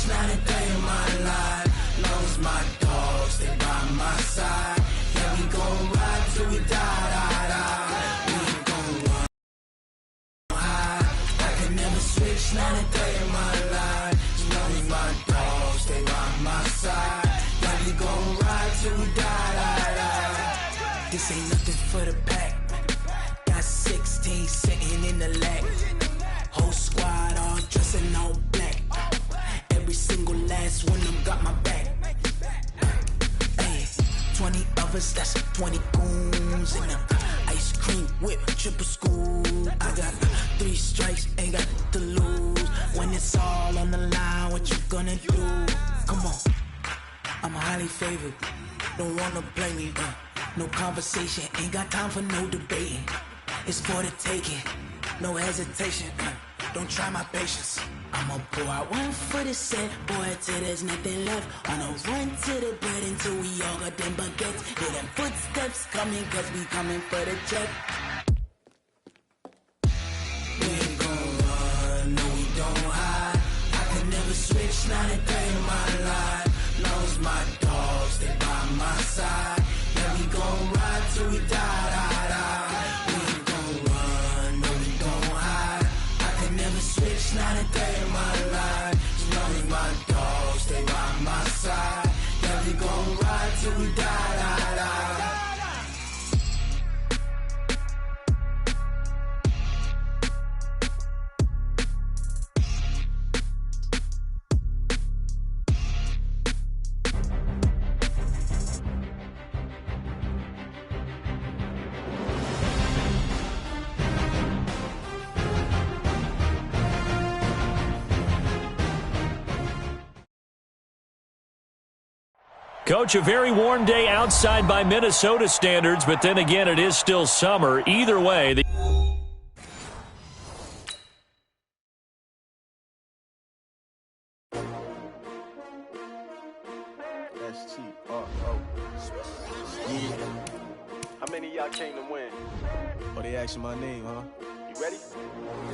Not a day in my life, long as my dogs, they by my side. Yeah, we gon' ride till we die. We ain't gon' run high. I can never switch, not a day in my life, as long as my dogs, they by my side. Yeah, we gon' ride till we die. This ain't nothing for the pack. Got 16 sitting in the lag. Whole squad all dressing all black. Every single last one of them got my back. Hey, 20 of us, that's 20 goons in them. Ice cream whip, triple school. I got 3 strikes, ain't got to lose. When it's all on the line, what you gonna do? Come on, I'm highly favored. Don't wanna blame me. No conversation, ain't got time for no debating. It's for the taking, no hesitation. Don't try my patience. I'ma pour out one for the set, boy, till there's nothing left. On a run to the bread until we all got them baguettes. Hear them footsteps coming, cause we coming for the check. We ain't gon' run, no we don't hide. I can never switch, not a day in my life. Long as my dogs, they by my side. Yeah, we gon' ride till we die. We ain't gon' run, no we don't hide. I can never switch, not a day in my life, as long as my dogs, they by my side. Yeah, we gon' ride till we die. Coach, a very warm day outside by Minnesota standards, but then again, it is still summer. Either way, the How many of y'all came to win? Oh, they asking my name, huh? You ready?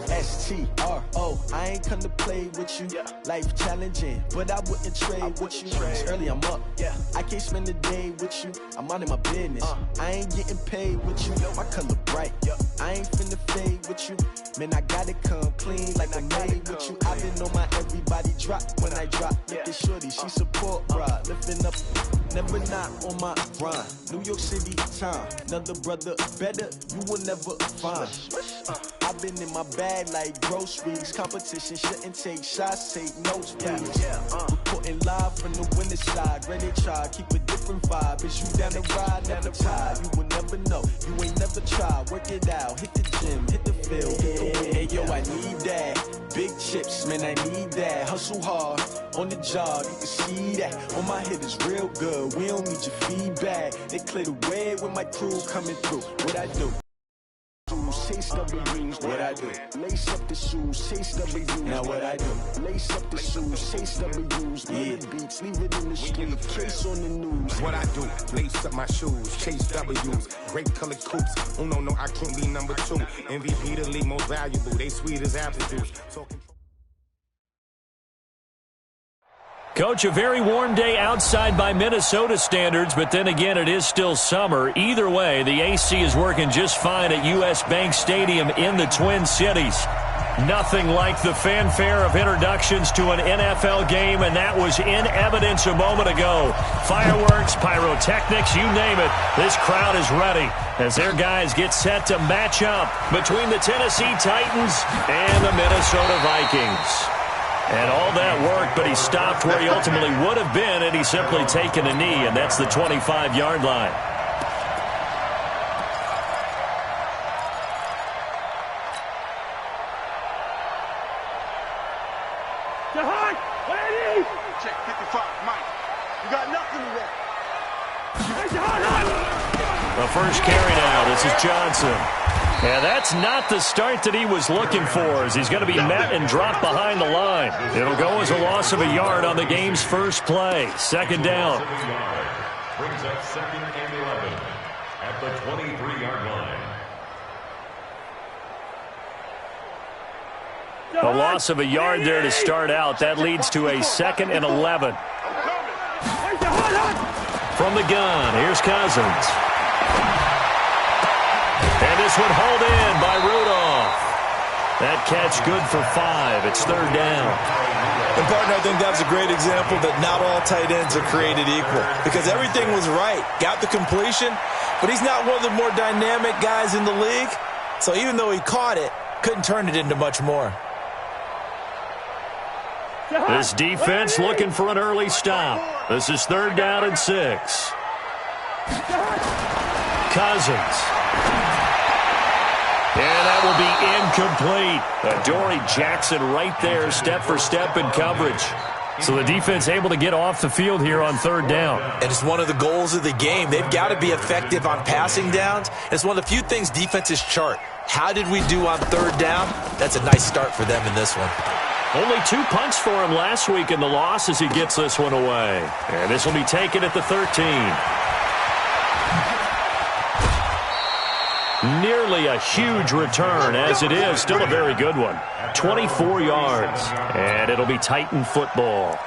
S-T-R-O, I ain't come to play with you. Yeah. Life challenging, but I wouldn't trade with you. It's early, I'm up. Yeah. I can't spend the day with you. I'm out of my business. I ain't getting paid with you. My color bright. I ain't finna fade with you. Man, I gotta come clean like I'm made with you. I been on my everybody drop when I drop. Look at shorty, she support rod. Lifting up, never not on my grind. New York City time, another brother better, you will never find. I've been in my bag like groceries. Competition shouldn't take shots, take notes, please. Reporting live from the winter side. Ready to try, keep a different vibe. Is you down the ride, never tired. You will never know, you ain't never tried. Work it out, hit the gym, hit the field. Hey yo, I need that. Big chips, man, I need that. Hustle hard, on the job, you can see that. On my head is real good, we don't need your feedback. They clear the way with my crew coming through. What I do? Chase W's, what I do? Lace up the shoes, chase W's. Now what I do? Lace up the shoes, chase W's. Yeah, beats, leave it in the street, case on the news. What I do? Lace up my shoes, chase W's. Grape colored coops. Oh no, I can't be number 2. MVP the league, most valuable. They sweet as apple juice. Coach, a very warm day outside by Minnesota standards, but then again, it is still summer. Either way, the AC is working just fine at U.S. Bank Stadium in the Twin Cities. Nothing like the fanfare of introductions to an NFL game, and that was in evidence a moment ago. Fireworks, pyrotechnics, you name it. This crowd is ready as their guys get set to match up between the Tennessee Titans and the Minnesota Vikings. And all that worked, but he stopped where he ultimately would have been had he simply taken a knee, and that's the 25-yard line. Check 55, Mike. You got nothing today. The first carry now. This is Johnson. Yeah, that's not the start that he was looking for, as he's going to be met and dropped behind the line. It'll go as a loss of a yard on the game's first play. Second down. Brings up 2nd and 11 at the 23-yard line. A loss of a yard there to start out. That leads to a 2nd and 11. From the gun, here's Cousins. And this one hauled in by Rudolph. That catch good for 5. It's 3rd down. And, partner, I think that's a great example that not all tight ends are created equal, because everything was right. Got the completion, but he's not one of the more dynamic guys in the league. So even though he caught it, couldn't turn it into much more. This defense looking for an early stop. This is 3rd down and 6. Cousins. And that will be incomplete. Adoree Jackson right there, step for step in coverage. So the defense able to get off the field here on 3rd down. And it's one of the goals of the game. They've got to be effective on passing downs. It's one of the few things defenses chart. How did we do on 3rd down? That's a nice start for them in this one. Only 2 punts for him last week in the loss as he gets this one away. And this will be taken at the 13. Nearly a huge return, as it is still a very good one. 24 yards, and it'll be Titan football.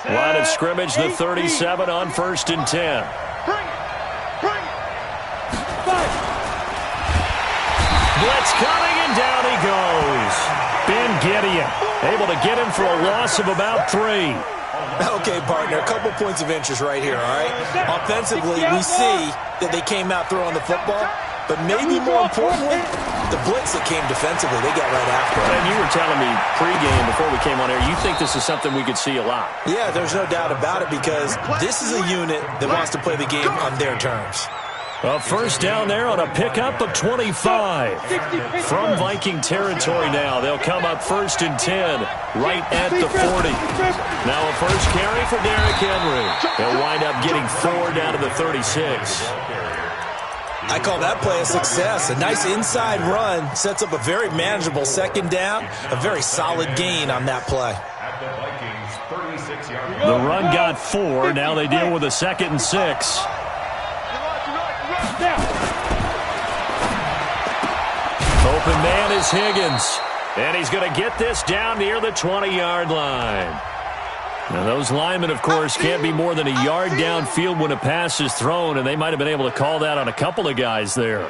Line of scrimmage, the 37 on 1st and 10. Blitz coming, and down he goes. Ben Gideon able to get him for a loss of about 3. Okay, partner, a couple points of interest right here, all right? Offensively, we see that they came out throwing the football, but maybe more importantly, the blitz that came defensively, they got right after it. And you were telling me pregame before we came on air, you think this is something we could see a lot. Yeah, there's no doubt about it, because this is a unit that wants to play the game on their terms. A 1st down there on a pickup of 25. From Viking territory now. They'll come up 1st and 10 right at the 40. Now a first carry for Derrick Henry. They'll wind up getting 4 down to the 36. I call that play a success. A nice inside run sets up a very manageable 2nd down. A very solid gain on that play. The run got 4. Now they deal with a 2nd and 6. Open man is Higgins. And he's going to get this down near the 20-yard line. Now, those linemen, of course, can't be more than a yard downfield when a pass is thrown, and they might have been able to call that on a couple of guys there.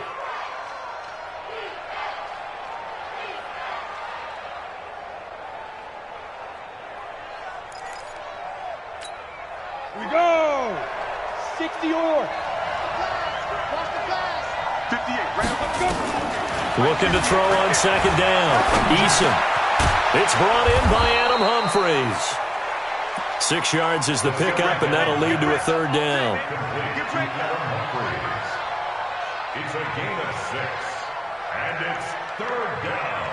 We go! 60 or 58, Looking to throw on 2nd down. Eason. It's brought in by Adam Humphries. 6 yards is the pickup, and that'll lead to a 3rd down. It's a gain of 6, and it's 3rd down.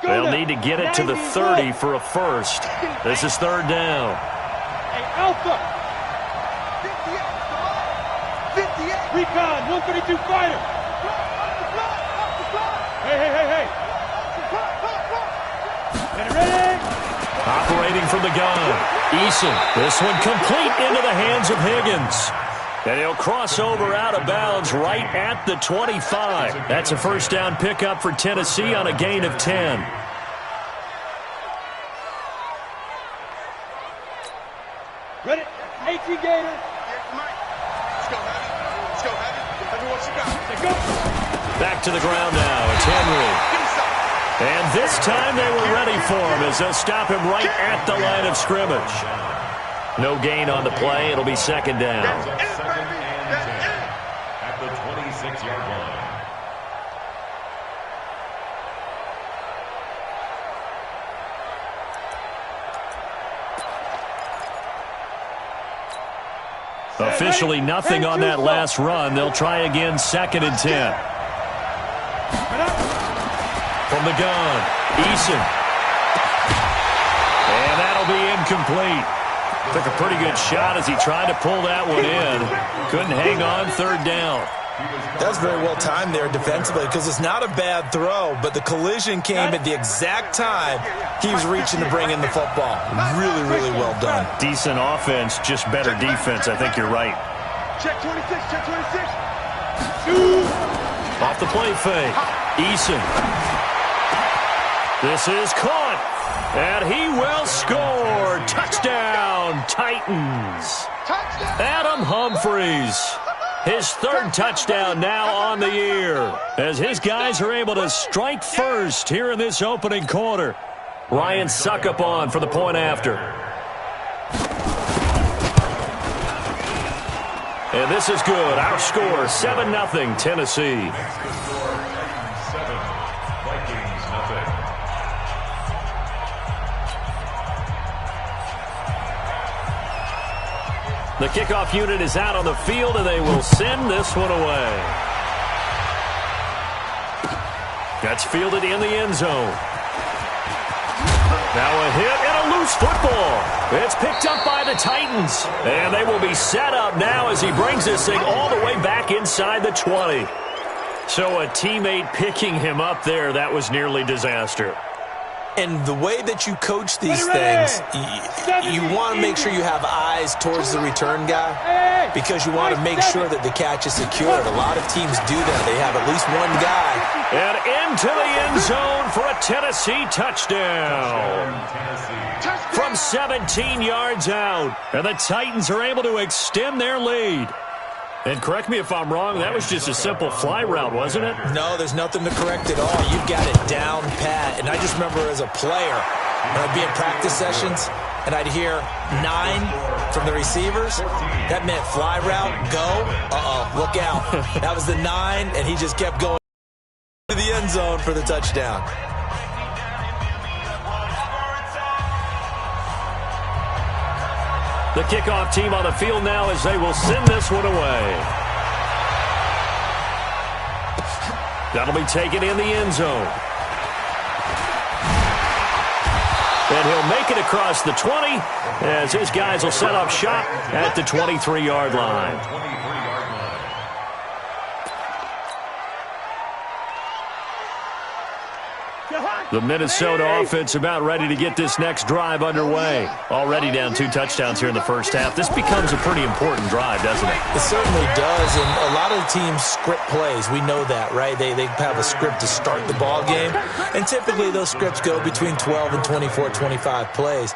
They'll need to get it to the 30 for a first. This is 3rd down. Hey, Alpha! 58! Recon, 132 fighter! Hey! Get ready! Operating from the gun. Eason. This one complete into the hands of Higgins. And he'll cross over out of bounds right at the 25. That's a 1st down pickup for Tennessee on a gain of 10. Ready? 18 Gator. Let's go, Heavy. Heavy, what you got? Go. Back to the ground now. It's Henry. And this time they were ready for him as they'll stop him right at the line of scrimmage. No gain on the play. It'll be 2nd down. At the 26-yard line. Officially nothing on that last run. They'll try again, 2nd and 10. From the gun, Eason. And that'll be incomplete. Took a pretty good shot as he tried to pull that one in. Couldn't hang on, 3rd down. That's very well timed there defensively because it's not a bad throw, but the collision came at the exact time he was reaching to bring in the football. Really, really well done. Decent offense, just better defense. I think you're right. Check 26, check 26. Off the play fake. Eason. This is caught. And he will score. Touchdown, Titans. Adam Humphries. His 3rd touchdown now on the year as his guys are able to strike first here in this opening quarter. Ryan Suckup on for the point after. And this is good. Our score, 7-0 Tennessee. Next score, Titans 7, Vikings nothing. The kickoff unit is out on the field, and they will send this one away. That's fielded in the end zone. Now a hit and a loose football. It's picked up by the Titans, and they will be set up now as he brings this thing all the way back inside the 20. So a teammate picking him up there, that was nearly disaster. And the way that you coach these things, you want to make sure you have eyes towards the return guy because you want to make sure that the catch is secured. A lot of teams do that. They have at least one guy. And into the end zone for a Tennessee touchdown. From 17 yards out. And the Titans are able to extend their lead. And correct me if I'm wrong, that was just a simple fly route, wasn't it? No, there's nothing to correct at all. You've got it down pat. And I just remember as a player, when I'd be in practice sessions, and I'd hear 9 from the receivers, that meant fly route, go, look out. That was the 9, and he just kept going to the end zone for the touchdown. The kickoff team on the field now as they will send this one away. That'll be taken in the end zone. And he'll make it across the 20 as his guys will set up shop at the 23-yard line. The Minnesota offense about ready to get this next drive underway. Already down 2 touchdowns here in the first half. This becomes a pretty important drive, doesn't it? It certainly does, and a lot of the teams script plays. We know that, right? They have a script to start the ball game, and typically those scripts go between 12 and 24, 25 plays.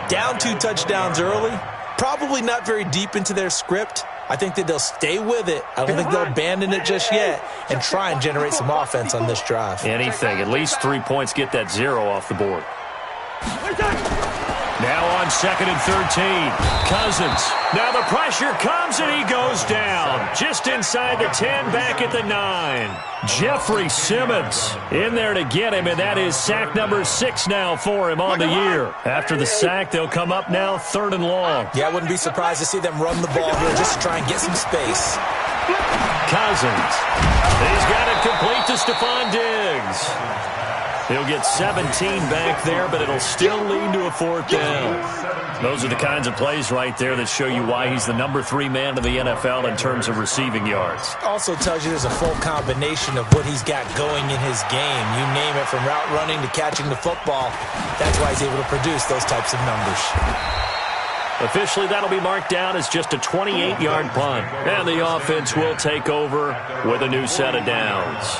Down 2 touchdowns early, probably not very deep into their script. I think that they'll stay with it. I don't think they'll abandon it just yet and try and generate some offense on this drive. Anything. At least 3 points, get that 0 off the board. Now on 2nd and 13. Cousins. Now the pressure comes and he goes down. Just inside the 10, back at the 9. Jeffrey Simmons in there to get him, and that is sack number 6 now for him on the year. After the sack, they'll come up now 3rd and long. Yeah, I wouldn't be surprised to see them run the ball here just to try and get some space. Cousins. He's got it complete to Stephon Diggs. He'll get 17 back there, but it'll still lead to a 4th down. Those are the kinds of plays right there that show you why he's the number 3 man in the NFL in terms of receiving yards. Also tells you there's a full combination of what he's got going in his game. You name it, from route running to catching the football. That's why he's able to produce those types of numbers. Officially, that'll be marked down as just a 28-yard punt. And the offense will take over with a new set of downs.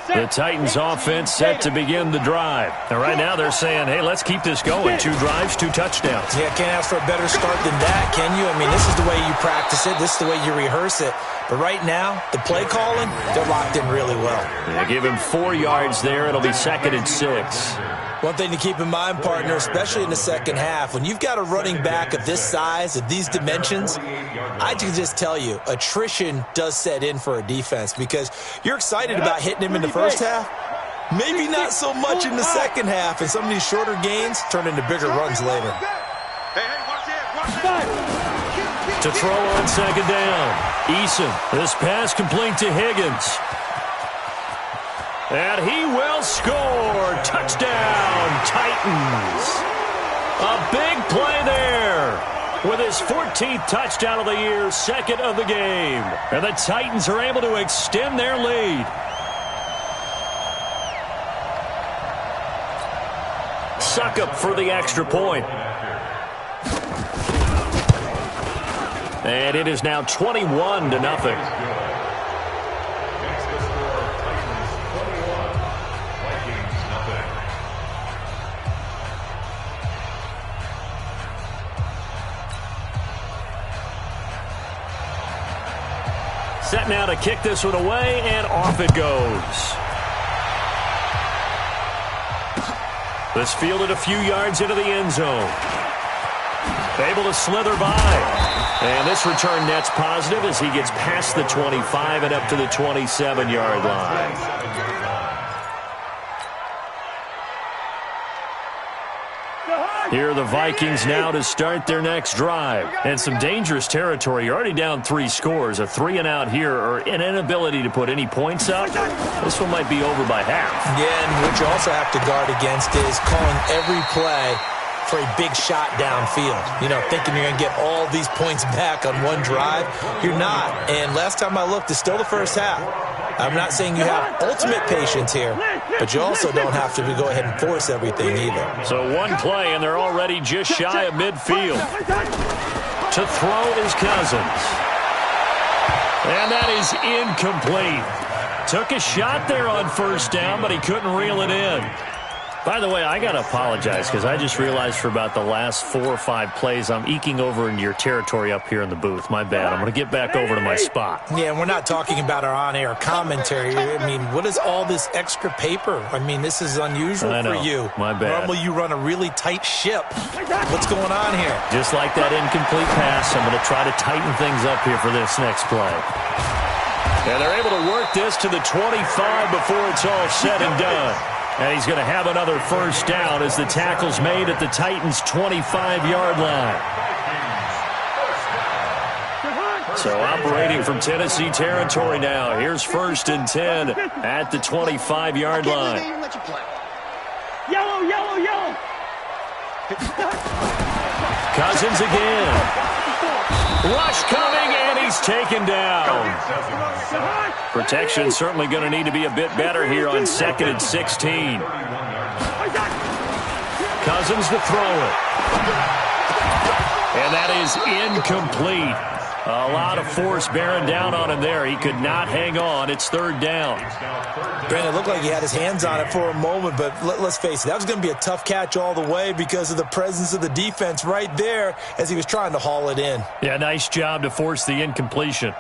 The Titans offense set to begin the drive. And right now they're saying, hey, let's keep this going. 2 drives, 2 touchdowns. Yeah, can't ask for a better start than that, can you? I mean, this is the way you practice it. This is the way you rehearse it. But right now, the play calling, they're locked in really well. They give him 4 yards there. It'll be 2nd and 6. One thing to keep in mind, partner, especially in the second half, when you've got a running back of this size, of these dimensions, I can just tell you, attrition does set in for a defense because you're excited about hitting him in the first half. Maybe not so much in the second half, and some of these shorter gains turn into bigger runs later. To throw on second down, Eason. This pass complete to Higgins. And he will score. Touchdown, Titans. A big play there with his 14th touchdown of the year, second of the game. And the Titans are able to extend their lead. Suckup for the extra point. And it is now 21-0. Set now to kick this one away, and off it goes. This fielded a few yards into the end zone. Able to slither by. And this return net's positive as he gets past the 25 and up to the 27-yard line. Here are the Vikings now to start their next drive. And some dangerous territory. You're already down 3 scores. A 3-and-out here or an inability to put any points up. This one might be over by half. Yeah, and what you also have to guard against is calling every play for a big shot downfield. You know, thinking you're going to get all these points back on one drive. You're not. And last time I looked, it's still the first half. I'm not saying you have ultimate patience here, but you also don't have to go ahead and force everything either. So one play, and they're already just shy of midfield. To throw is Cousins. And that is incomplete. Took a shot there on first down, but he couldn't reel it in. By the way, I got to apologize because I just realized for about the last 4 or 5 plays, I'm eking over into your territory up here in the booth. My bad. I'm going to get back over to my spot. Yeah, and we're not talking about our on-air commentary. I mean, what is all this extra paper? I mean, this is unusual for you. My bad. Normally you run a really tight ship. What's going on here? Just like that incomplete pass, I'm going to try to tighten things up here for this next play. And they're able to work this to the 25 before it's all said and done. And he's going to have another first down as the tackle's made at the Titans' 25-yard line. So operating from Tennessee territory now. Here's 1st and 10 at the 25-yard line. Yellow, yellow, yellow. Cousins again. Rush coming, and he's taken down. Protection certainly going to need to be a bit better here on 2nd and 16. Cousins to throw it. And that is incomplete. A lot of force bearing down on him there. He could not hang on. It's 3rd down. Brandon, it looked like he had his hands on it for a moment, but let's face it, that was going to be a tough catch all the way because of the presence of the defense right there as he was trying to haul it in. Yeah, nice job to force the incompletion.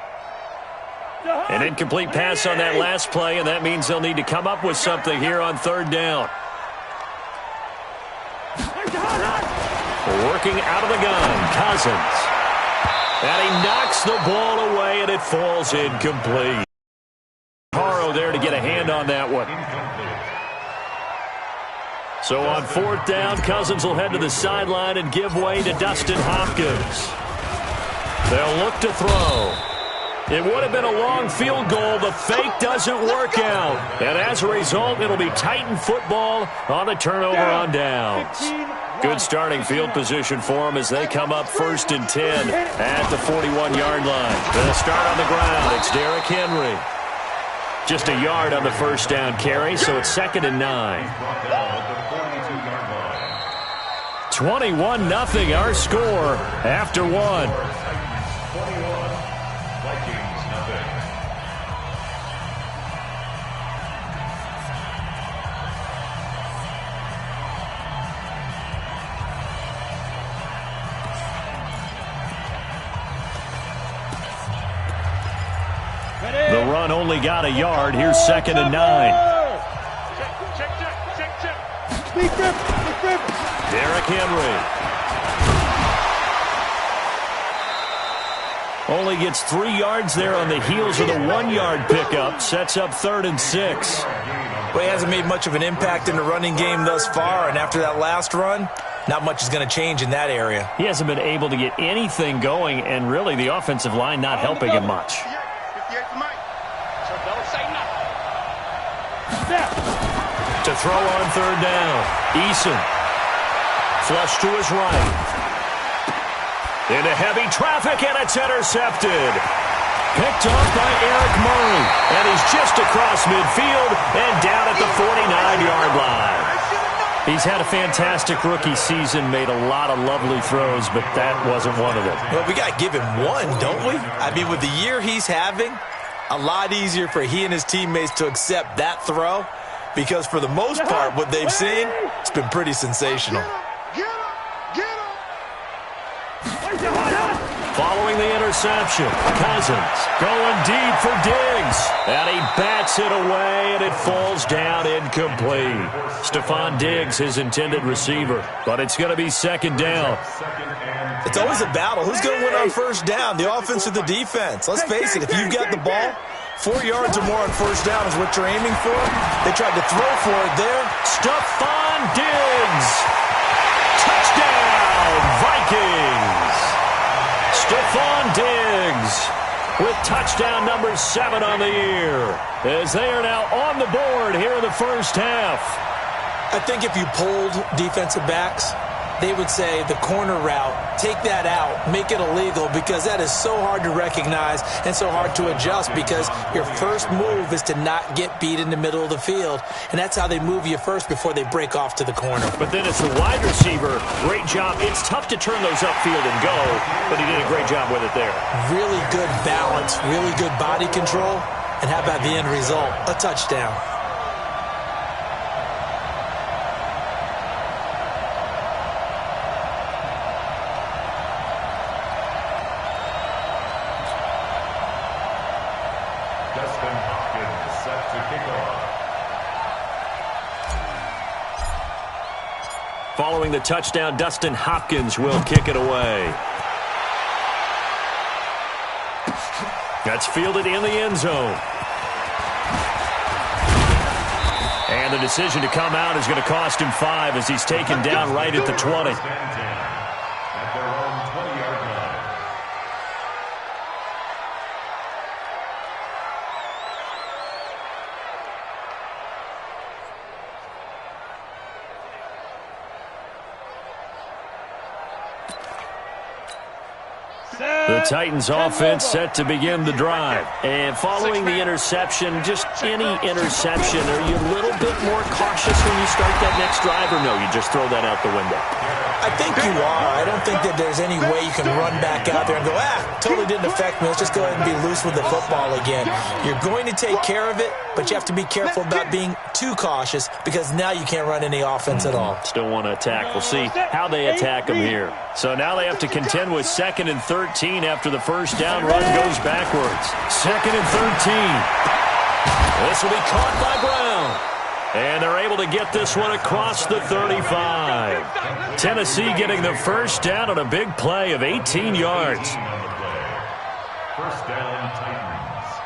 An incomplete pass on that last play, and that means they'll need to come up with something here on 3rd down. Working out of the gun, Cousins. And he knocks the ball away, and it falls incomplete. Haro there to get a hand on that one. So on 4th down, Cousins will head to the sideline and give way to Dustin Hopkins. They'll look to throw. It would have been a long field goal. The fake doesn't work out. And as a result, it'll be Titan football on the turnover on downs. Good starting field position for them as they come up 1st and 10 at the 41-yard line. They'll start on the ground. It's Derrick Henry. Just a yard on the first down carry, so it's 2nd and 9. 21-0 our score after 1. The run only got a yard. Here's 2nd and 9. Derrick Henry. Only gets 3 yards there on the heels of the 1-yard pickup. Sets up 3rd and 6. Well, he hasn't made much of an impact in the running game thus far, and after that last run, not much is going to change in that area. He hasn't been able to get anything going, and really the offensive line not helping him much. To throw on 3rd down. Eason. Flush to his right. Into heavy traffic, and it's intercepted. Picked off by Eric Murray. And he's just across midfield and down at the 49-yard line. He's had a fantastic rookie season, made a lot of lovely throws, but that wasn't one of them. Well, we got to give him one, don't we? I mean, with the year he's having, a lot easier for he and his teammates to accept that throw, because for the most part, what they've seen, it's been pretty sensational. Following the interception, Cousins going deep for Diggs. And he bats it away, and it falls down incomplete. Stephon Diggs, his intended receiver. But it's going to be 2nd down. It's always a battle. Who's going to win on 1st down, the offense or the defense? Let's face it, if you've got the ball, 4 yards or more on 1st down is what you're aiming for. They tried to throw for it there. Stephon Diggs. Touchdown, Vikings. Stephon Diggs with touchdown number 7 on the year, as they are now on the board here in the first half. I think if you polled defensive backs, they would say the corner route, take that out, make it illegal, because that is so hard to recognize and so hard to adjust, because your first move is to not get beat in the middle of the field, and that's how they move you first before they break off to the corner. But then it's the wide receiver. Great job. It's tough to turn those upfield and go, but he did a great job with it there. Really good balance, really good body control, and how about the end result? A touchdown. Following the touchdown, Dustin Hopkins will kick it away. That's fielded in the end zone. And the decision to come out is going to cost him 5 as he's taken down right at the 20. At their own 20-yard line. The Titans offense set to begin the drive. And following the interception, just any interception, are you a little bit more cautious when you start that next drive, or no, you just throw that out the window? I think you are. I don't think that there's any way you can run back out there and go, totally didn't affect me. Let's just go ahead and be loose with the football again. You're going to take care of it, but you have to be careful about being too cautious, because now you can't run any offense at all. Still want to attack. We'll see how they attack them here. So now they have to contend with 2nd and 13 after the first down run goes backwards. 2nd and 13. This will be caught by Brown. And they're able to get this one across the 35. Tennessee getting the first down on a big play of 18 yards. First down, Titans.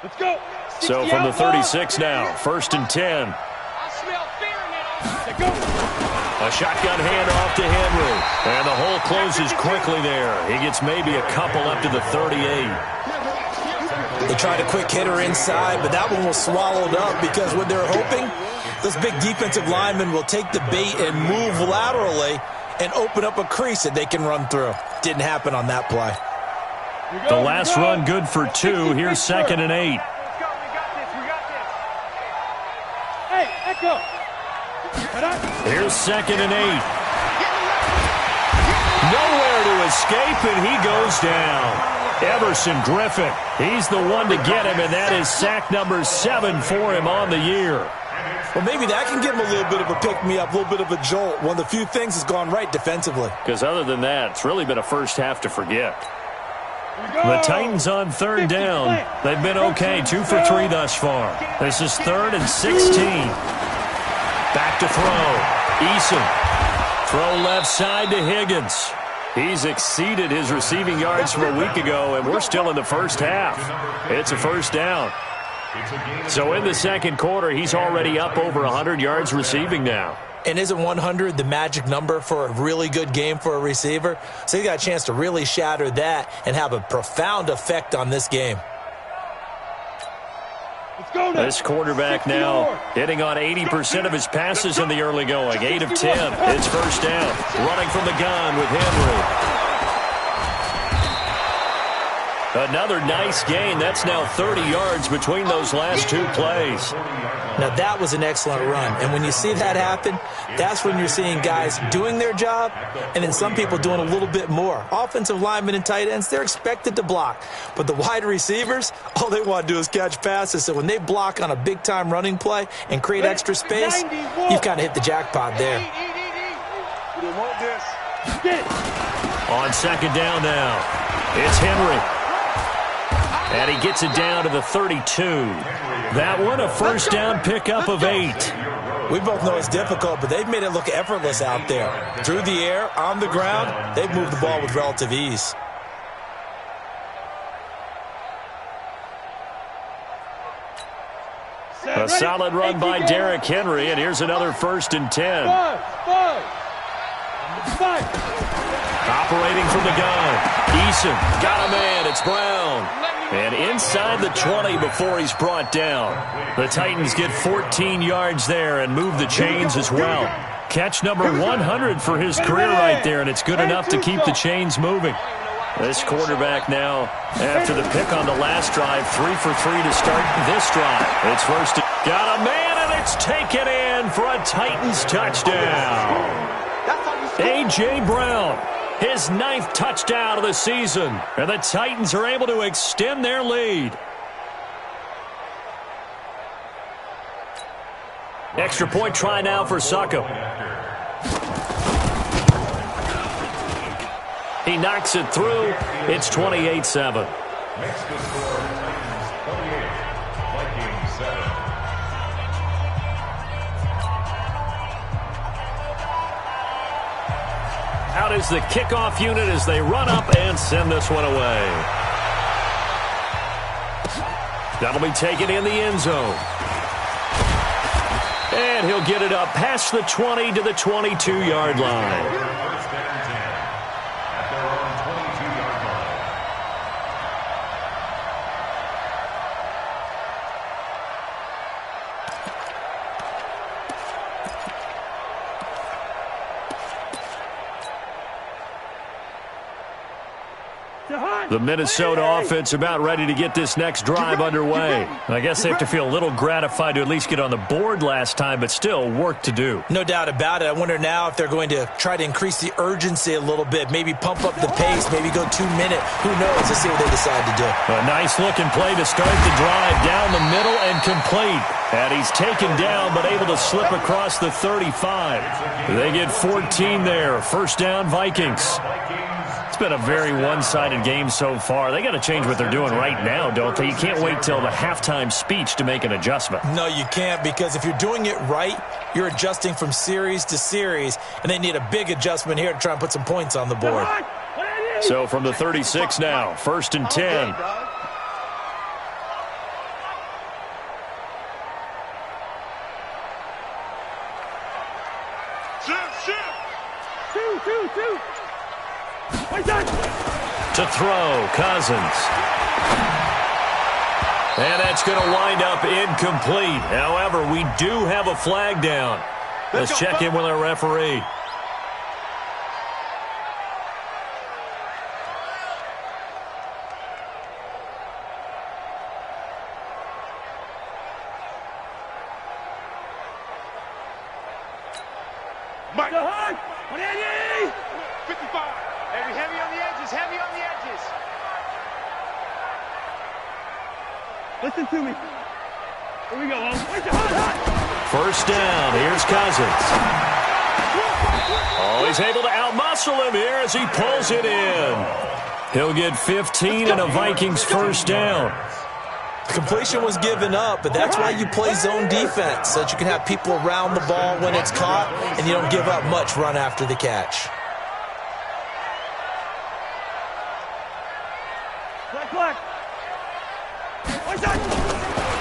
Let's go. So from the 36 now, 1st and 10. I smell fear now. Let's go. A shotgun handoff to Henry. And the hole closes quickly there. He gets maybe a couple up to the 38. They tried a quick hitter inside, but that one was swallowed up, because what they're hoping, those big defensive linemen will take the bait and move laterally and open up a crease that they can run through. Didn't happen on that play. The last run good for 2. Here's 2nd and 8. Let's go. We got this. We got this. Hey, Echo. Here's 2nd and 8. Nowhere to escape, and he goes down. Everson Griffin, he's the one to get him, and that is sack number 7 for him on the year. Well, maybe that can give him a little bit of a pick-me-up, a little bit of a jolt. One of the few things has gone right defensively. Because other than that, it's really been a first half to forget. The Titans on third down. They've been okay, 2 for 3 thus far. This is 3rd and 16. Back to throw. Eason. Throw left side to Higgins. He's exceeded his receiving yards from a week ago, and we're still in the first half. It's a first down. So in the second quarter, he's already up over 100 yards receiving now. And isn't 100 the magic number for a really good game for a receiver? So he got a chance to really shatter that and have a profound effect on this game. This quarterback now hitting on 80% of his passes in the early going. 8 of 10. It's first down. Running from the gun with Henry. Another nice gain. That's now 30 yards between those last 2 plays. Now, that was an excellent run. And when you see that happen, that's when you're seeing guys doing their job and then some people doing a little bit more. Offensive linemen and tight ends, they're expected to block. But the wide receivers, all they want to do is catch passes. So when they block on a big-time running play and create extra space, you've kind of hit the jackpot there. On second down now, it's Henry. And he gets it down to the 32. That one a first down pickup of 8. We both know it's difficult, but they've made it look effortless out there. Through the air, on the ground, they've moved the ball with relative ease. A solid run by Derrick Henry, and here's another 1st and 10. Operating from the gun. Eason got a man. It's Brown. And inside the 20 before he's brought down. The Titans get 14 yards there and move the chains as well. Catch number 100 for his career right there, and it's good enough to keep the chains moving. This quarterback now, after the pick on the last drive, 3 for 3 to start this drive. It's first. Got a man, and it's taken in for a Titans touchdown. A.J. Brown. His 9th touchdown of the season. And the Titans are able to extend their lead. Extra point try now for Succo. He knocks it through. It's 28-7. Next to score, Titans 28, Vikings 7. Out is the kickoff unit as they run up and send this one away. That'll be taken in the end zone. And he'll get it up past the 20 to the 22-yard line. First and 10 at their own 22-yard line. The Minnesota offense about ready to get this next drive underway. I guess they have to feel a little gratified to at least get on the board last time, but still work to do. No doubt about it. I wonder now if they're going to try to increase the urgency a little bit, maybe pump up the pace, maybe go 2-minute. Who knows? Let's see what they decide to do. A nice-looking play to start the drive down the middle and complete. And he's taken down but able to slip across the 35. They get 14 there. First down, Vikings. It's been a very one-sided game so far. They got to change what they're doing right now, don't they? You can't wait till the halftime speech to make an adjustment. No, you can't, because if you're doing it right, you're adjusting from series to series, and they need a big adjustment here to try and put some points on the board. So from the 36 now, 1st and 10. To throw, Cousins. And that's going to wind up incomplete. However, we do have a flag down. Let's check in with our referee. Listen to me. Here we go. First down. Here's Cousins. Oh, he's able to outmuscle him here as he pulls it in. He'll get 15 and a Vikings first down. The completion was given up, but that's why you play zone defense, so that you can have people around the ball when it's caught, and you don't give up much run after the catch.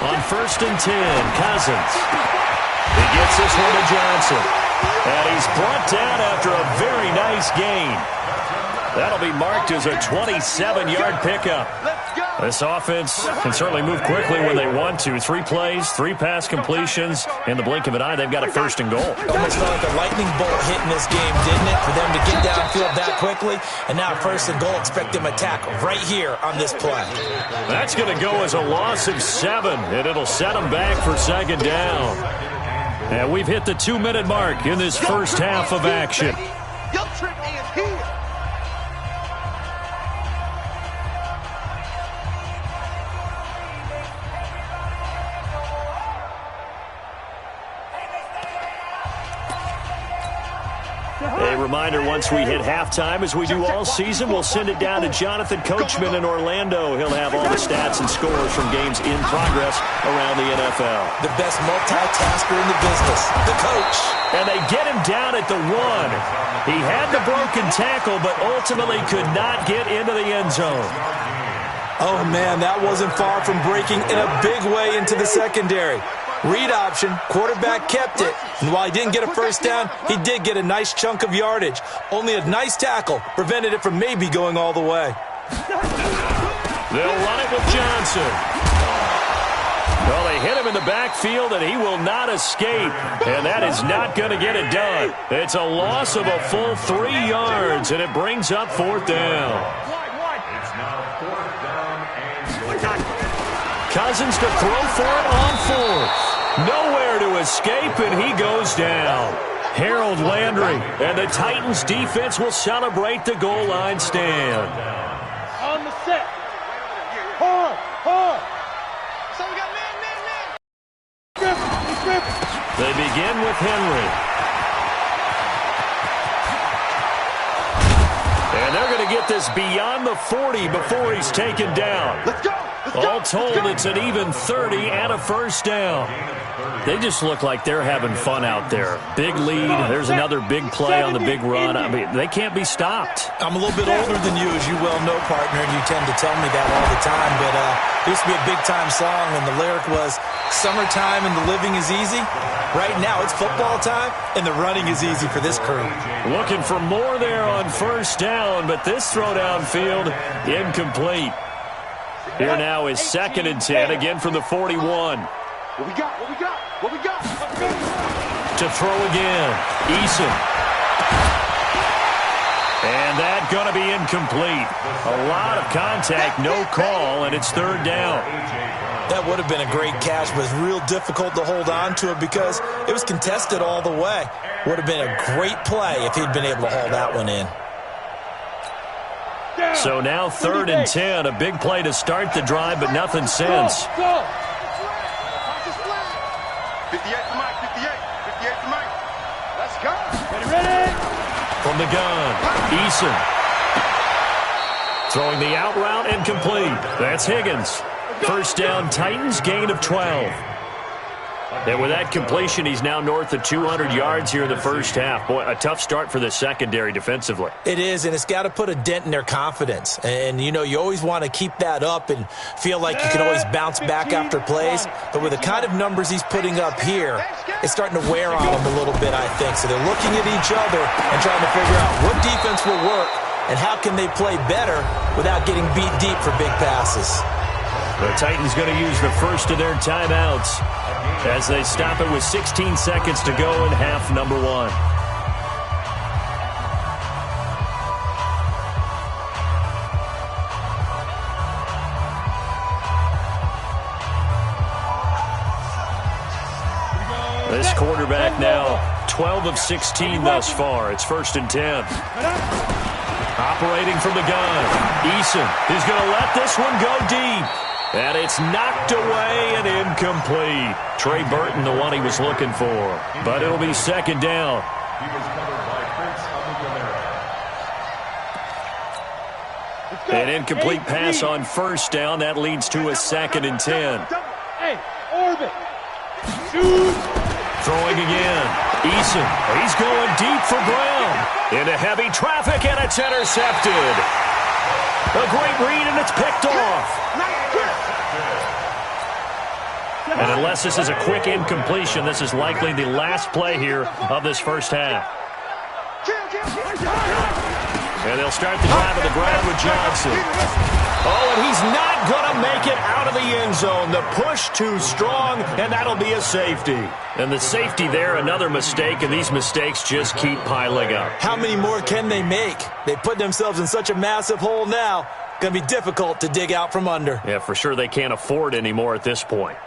On 1st and 10, Cousins. He gets this one to Johnson. And he's brought down after a very nice gain. That'll be marked as a 27-yard pickup. This offense can certainly move quickly when they want to. 3 plays, 3 pass completions. In the blink of an eye, they've got a 1st and goal. Almost felt like a lightning bolt hitting this game, didn't it? For them to get downfield that quickly. And now 1st and goal, expect them to tackle right here on this play. That's going to go as a loss of 7, and it'll set them back for 2nd down. And we've hit the 2-minute mark in this first half of action. A reminder, once we hit halftime, as we do all season, we'll send it down to Jonathan Coachman in Orlando. He'll have all the stats and scores from games in progress around the NFL. The best multitasker in the business, the coach. And they get him down at the 1. He had the broken tackle, but ultimately could not get into the end zone. Oh, man, that wasn't far from breaking in a big way into the secondary. Read option, quarterback kept it. And while he didn't get a first down, he did get a nice chunk of yardage. Only a nice tackle prevented it from maybe going all the way. They'll run it with Johnson. Well, they hit him in the backfield, and he will not escape. And that is not going to get it done. It's a loss of a full 3 yards, and it brings up 4th down. It's now 4th down and Cousins to throw for it on 4th. Nowhere to escape, and he goes down. Harold Landry, and the Titans defense will celebrate the goal line stand. On the set. Hard. So we got man. They begin with Henry. And they're going to get this beyond the 40 before he's taken down. Let's go. All told, it's an even 30 and a first down. They just look like they're having fun out there. Big lead. There's another big play on the big run. I mean, they can't be stopped. I'm a little bit older than you, as you well know, partner, and you tend to tell me that all the time. But there used to be a big-time song, and the lyric was, "Summertime and the living is easy." Right now, it's football time, and the running is easy for this crew. Looking for more there on first down, but this throw downfield, incomplete. Here now is 2nd and 10, again from the 41. What we got? To throw again, Eason. And that going to be incomplete. A lot of contact, no call, and it's 3rd down. That would have been a great catch, but it's real difficult to hold on to it because it was contested all the way. Would have been a great play if he'd been able to haul that one in. So now 3rd and 10, a big play to start the drive, but nothing since. 58 to Mike, 58 to Mike. Let's go. Ready. From the gun, Eason. Throwing the out route and complete. That's Higgins. First down, Titans, gain of 12. And with that completion, he's now north of 200 yards here in the first half. Boy, a tough start for the secondary defensively. It is, and it's got to put a dent in their confidence. And, you know, you always want to keep that up and feel like you can always bounce back after plays. But with the kind of numbers he's putting up here, it's starting to wear on them a little bit, I think. So they're looking at each other and trying to figure out what defense will work and how can they play better without getting beat deep for big passes. The Titans going to use the first of their timeouts as they stop it with 16 seconds to go in half number 1. This quarterback now 12 of 16 thus far. It's 1st and 10. Operating from the gun, Eason is going to let this one go deep. And it's knocked away and incomplete. Trey Burton, the one he was looking for. But it'll be 2nd down. He was covered by Prince of An incomplete pass on first down. That leads to a 2nd and 10. Hey, orbit. Shoot. Throwing again. Eason. He's going deep for Brown. Into heavy traffic, and it's intercepted. A great read, and it's picked off. And unless this is a quick incompletion, this is likely the last play here of this first half. And they'll start the drive on the ground with Johnson. Oh, and he's not going to make it out of the end zone. The push too strong, and that'll be a safety. And the safety there, another mistake, and these mistakes just keep piling up. How many more can they make? They put themselves in such a massive hole now. Going to be difficult to dig out from under. Yeah, for sure they can't afford any more at this point.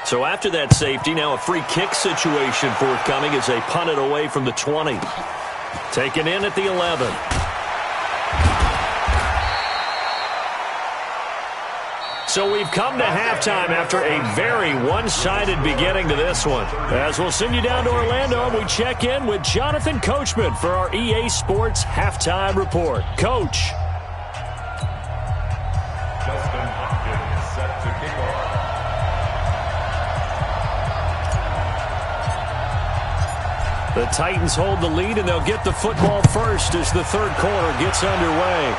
So after that safety, now a free kick situation forthcoming as they punt it away from the 20. Taken in at the 11. So we've come to halftime after a very one-sided beginning to this one. As we'll send you down to Orlando, and we check in with Jonathan Coachman for our EA Sports Halftime Report. Coach. Justin Hopkins set to kick off. The Titans hold the lead, and they'll get the football first as the third quarter gets underway.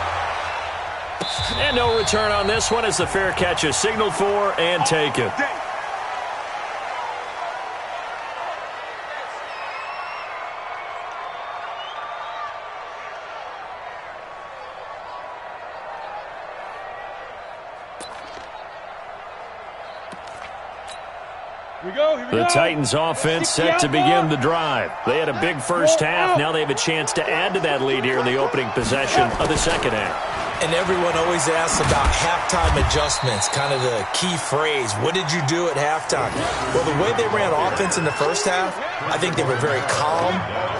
And no return on this one as the fair catch is signaled for and taken. The Titans offense set to begin the drive. They had a big first half. Now they have a chance to add to that lead here in the opening possession of the second half. And everyone always asks about halftime adjustments, kind of the key phrase. What did you do at halftime? Well, the way they ran offense in the first half, I think they were very calm,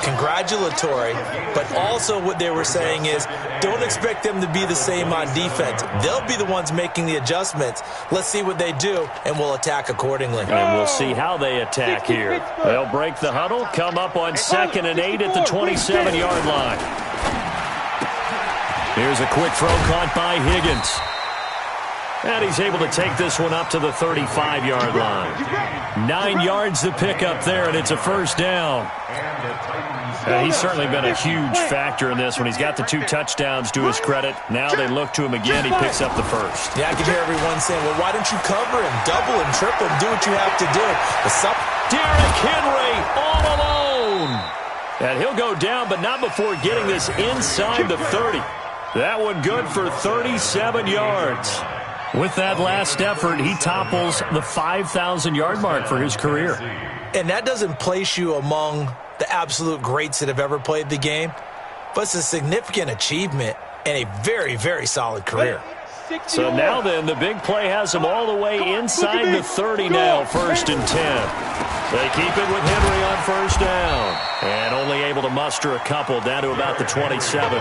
congratulatory, but also what they were saying is don't expect them to be the same on defense. They'll be the ones making the adjustments. Let's see what they do, and we'll attack accordingly. And we'll see how they attack here. They'll break the huddle, come up on 2nd and 8 at the 27-yard line. Here's a quick throw caught by Higgins. And he's able to take this one up to the 35-yard line. 9 yards to pick up there, and it's a first down. He's certainly been a huge factor in this one. He's got the 2 touchdowns to his credit. Now they look to him again. He picks up the first. Yeah, I can hear everyone saying, well, why don't you cover him, double him, triple him, do what you have to do. Derrick Henry all alone. And he'll go down, but not before getting this inside the 30. That one good for 37 yards. With that last effort, he topples the 5,000-yard mark for his career. And that doesn't place you among the absolute greats that have ever played the game, but it's a significant achievement and a very, very solid career. So now then, the big play has him all the way inside the 30 now, 1st and 10. They keep it with Henry on first down, and only able to muster a couple down to about the 27.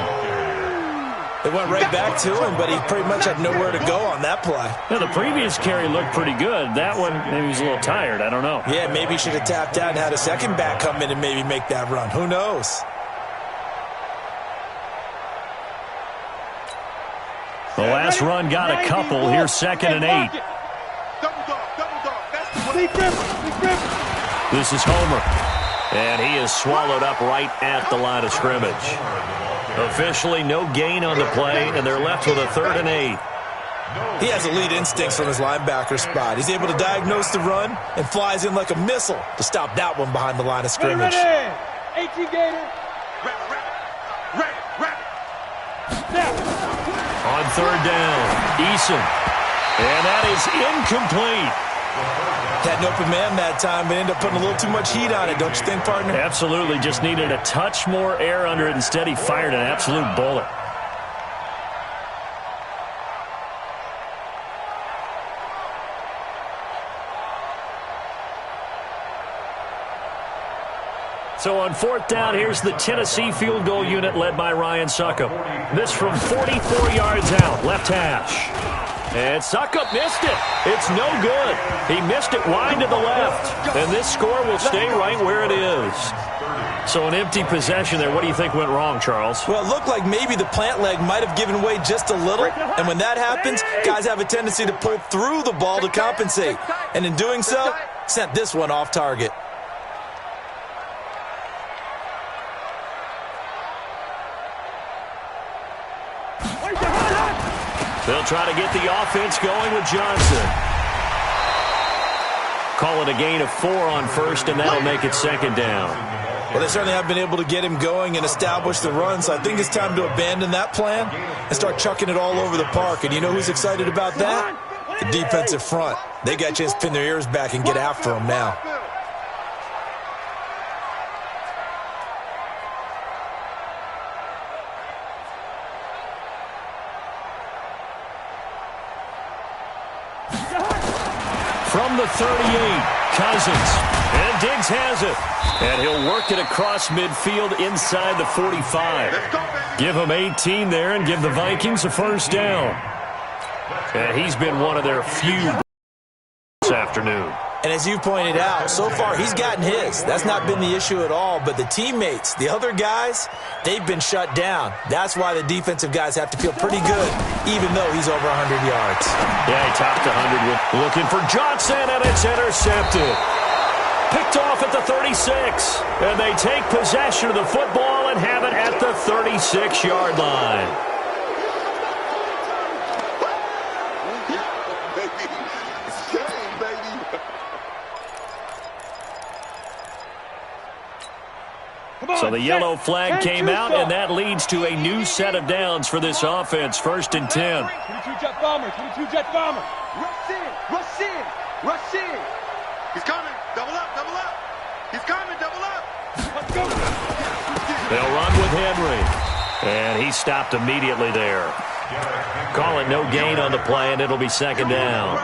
They went right back to him, but he pretty much had nowhere to go on that play. Yeah, the previous carry looked pretty good. That one, maybe he was a little tired. I don't know. Yeah, maybe he should have tapped out and had a second back come in and maybe make that run. Who knows? The last run got a couple. Here's 2nd and 8. This is Homer. And he is swallowed up right at the line of scrimmage. Officially no gain on the play, and they're left with a 3rd and 8. He has elite instincts from his linebacker spot. He's able to diagnose the run and flies in like a missile to stop that one behind the line of scrimmage. 18 Gator. On 3rd down, Eason. And that is incomplete. Had an open man that time, but ended up putting a little too much heat on it, don't you think, partner? Absolutely. Just needed a touch more air under it. Instead, he fired an absolute bullet. So on 4th down, here's the Tennessee field goal unit led by Ryan Succop. This from 44 yards out, left hash. And Suckup missed it. It's no good. He missed it wide to the left. And this score will stay right where it is. So an empty possession there. What do you think went wrong, Charles? Well, it looked like maybe the plant leg might have given way just a little. And when that happens, guys have a tendency to pull through the ball to compensate. And in doing so, sent this one off target. They'll try to get the offense going with Johnson. Call it a gain of 4 on first, and that'll make it second down. Well, they certainly have been able to get him going and establish the run, so I think it's time to abandon that plan and start chucking it all over the park. And you know who's excited about that? The defensive front. They got a chance to pin their ears back and get after him now. From the 38, Cousins. And Diggs has it. And he'll work it across midfield inside the 45. Give him 18 there and give the Vikings a first down. And he's been one of their few this afternoon. And as you pointed out, so far he's gotten his. That's not been the issue at all. But the teammates, the other guys, they've been shut down. That's why the defensive guys have to feel pretty good, even though he's over 100 yards. Yeah, he topped 100 with looking for Johnson, and it's intercepted. Picked off at the 36. And they take possession of the football and have it at the 36-yard line. So the yellow flag came out, and that leads to a new set of downs for this offense. 1st and 10. 22 jet bomber, 22 jet bomber. Rush in, rush in, rush in. He's coming. Double up, double up. He's coming, double up. Let's go. They'll run with Henry. And he stopped immediately there. Call it no gain on the play, and it'll be second down.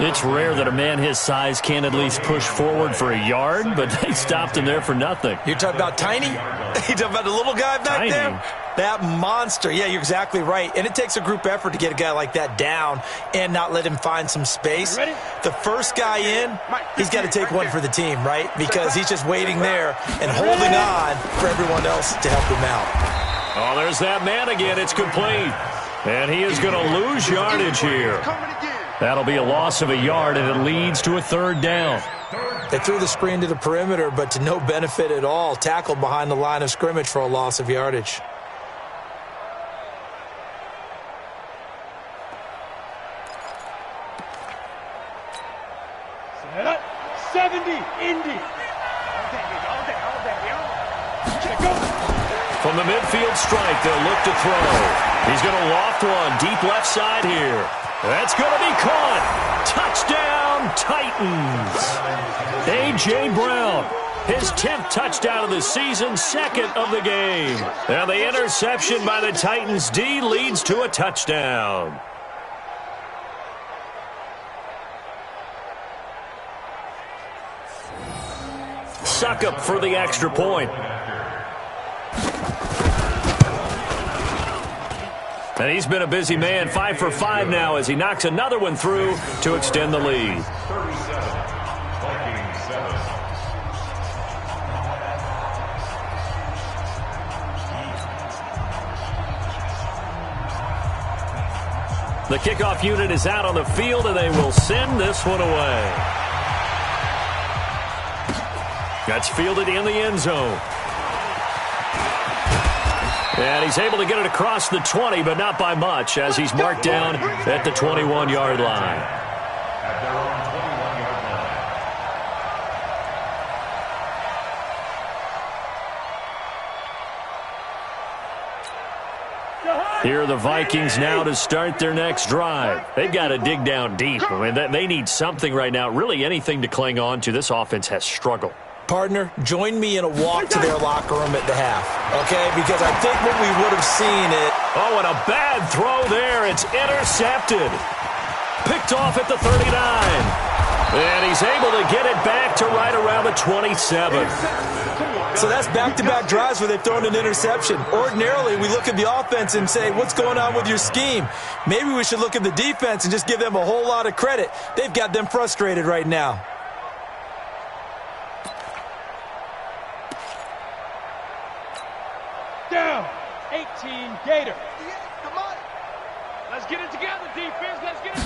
It's rare that a man his size can at least push forward for a yard, but they stopped him there for nothing. You're talking about Tiny? You're talking about the little guy back there? That monster. Yeah, you're exactly right. And it takes a group effort to get a guy like that down and not let him find some space. The first guy in, he's got to take one for the team, right? Because he's just waiting there and holding on for everyone else to help him out. Oh, there's that man again. It's complete. And he is going to lose yardage here. That'll be a loss of a yard, and it leads to a third down. They threw the screen to the perimeter, but to no benefit at all. Tackled behind the line of scrimmage for a loss of yardage. Set up. 70, Indy. From the midfield strike, they'll look to throw. He's going to loft one deep left side here. That's going to be caught. Touchdown, Titans. A.J. Brown, his 10th touchdown of the season, 2nd of the game. Now the interception by the Titans D leads to a touchdown. Suckup for the extra point. And he's been a busy man, 5 for 5 now as he knocks another one through to extend the lead. 37, Vikings 7. The kickoff unit is out on the field, and they will send this one away. That's fielded in the end zone. And he's able to get it across the 20, but not by much, as he's marked down at the 21-yard line. At their own 21-yard line. Here are the Vikings now to start their next drive. They've got to dig down deep. I mean, they need something right now, really anything to cling on to. This offense has struggled. Partner, join me in a walk to their locker room at the half, okay? Because I think what we would have seen it. Oh, and a bad throw there. It's intercepted. Picked off at the 39. And he's able to get it back to right around the 27. So that's back-to-back drives where they've thrown an interception. Ordinarily, we look at the offense and say, what's going on with your scheme? Maybe we should look at the defense and just give them a whole lot of credit. They've got them frustrated right now. Down. 18 Gator. Come on. Let's get it together, defense. Let's get it.